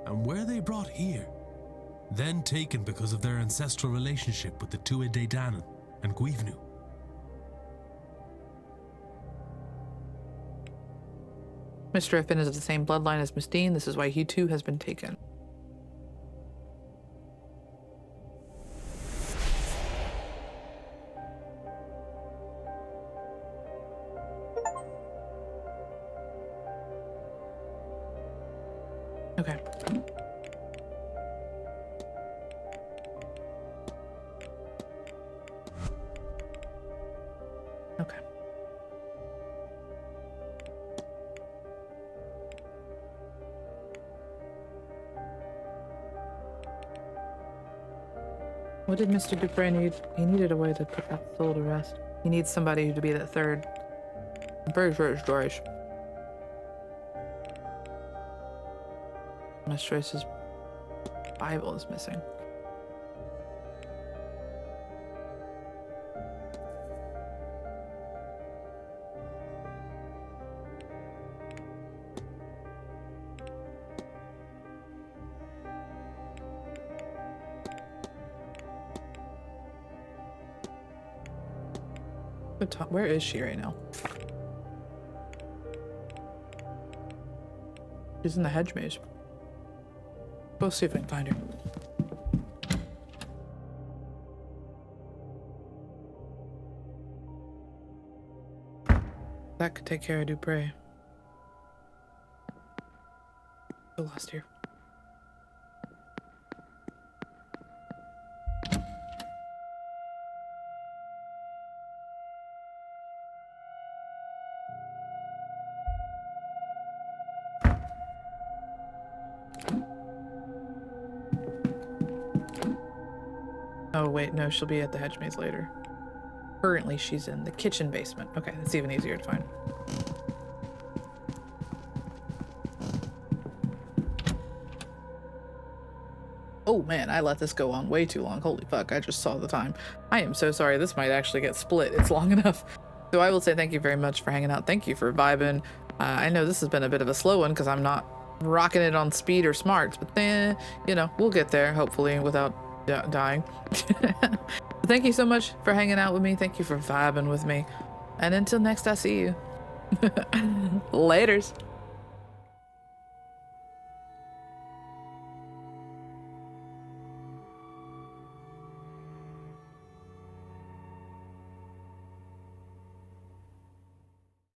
And were they brought here? Then taken because of their ancestral relationship with the Tuatha Dé Danann and Guivnu? Mr. Finn is of the same bloodline as Miss Dean. This is why he too has been taken. What did Mr. Dupre need? He needed a way to put that soul to rest. He needs somebody to be that third. I'm pretty sure it's Joyce. Miss Joyce's Bible is missing. Where is she right now? She's in the hedge maze. Go see if I can find her. That could take care of Dupre. Still lost here. Oh wait, no, she'll be at the hedge maze later. Currently, she's in the kitchen basement. Okay, that's even easier to find. Oh man, I let this go on way too long. Holy fuck, I just saw the time. I am so sorry. This might actually get split. It's long enough. So I will say thank you very much for hanging out. Thank you for vibing. I know this has been a bit of a slow one because I'm not rocking it on speed or smarts, but then, you know, we'll get there hopefully without dying. Thank you so much for hanging out with me. Thank you for vibing with me. And until next I see you. Laters.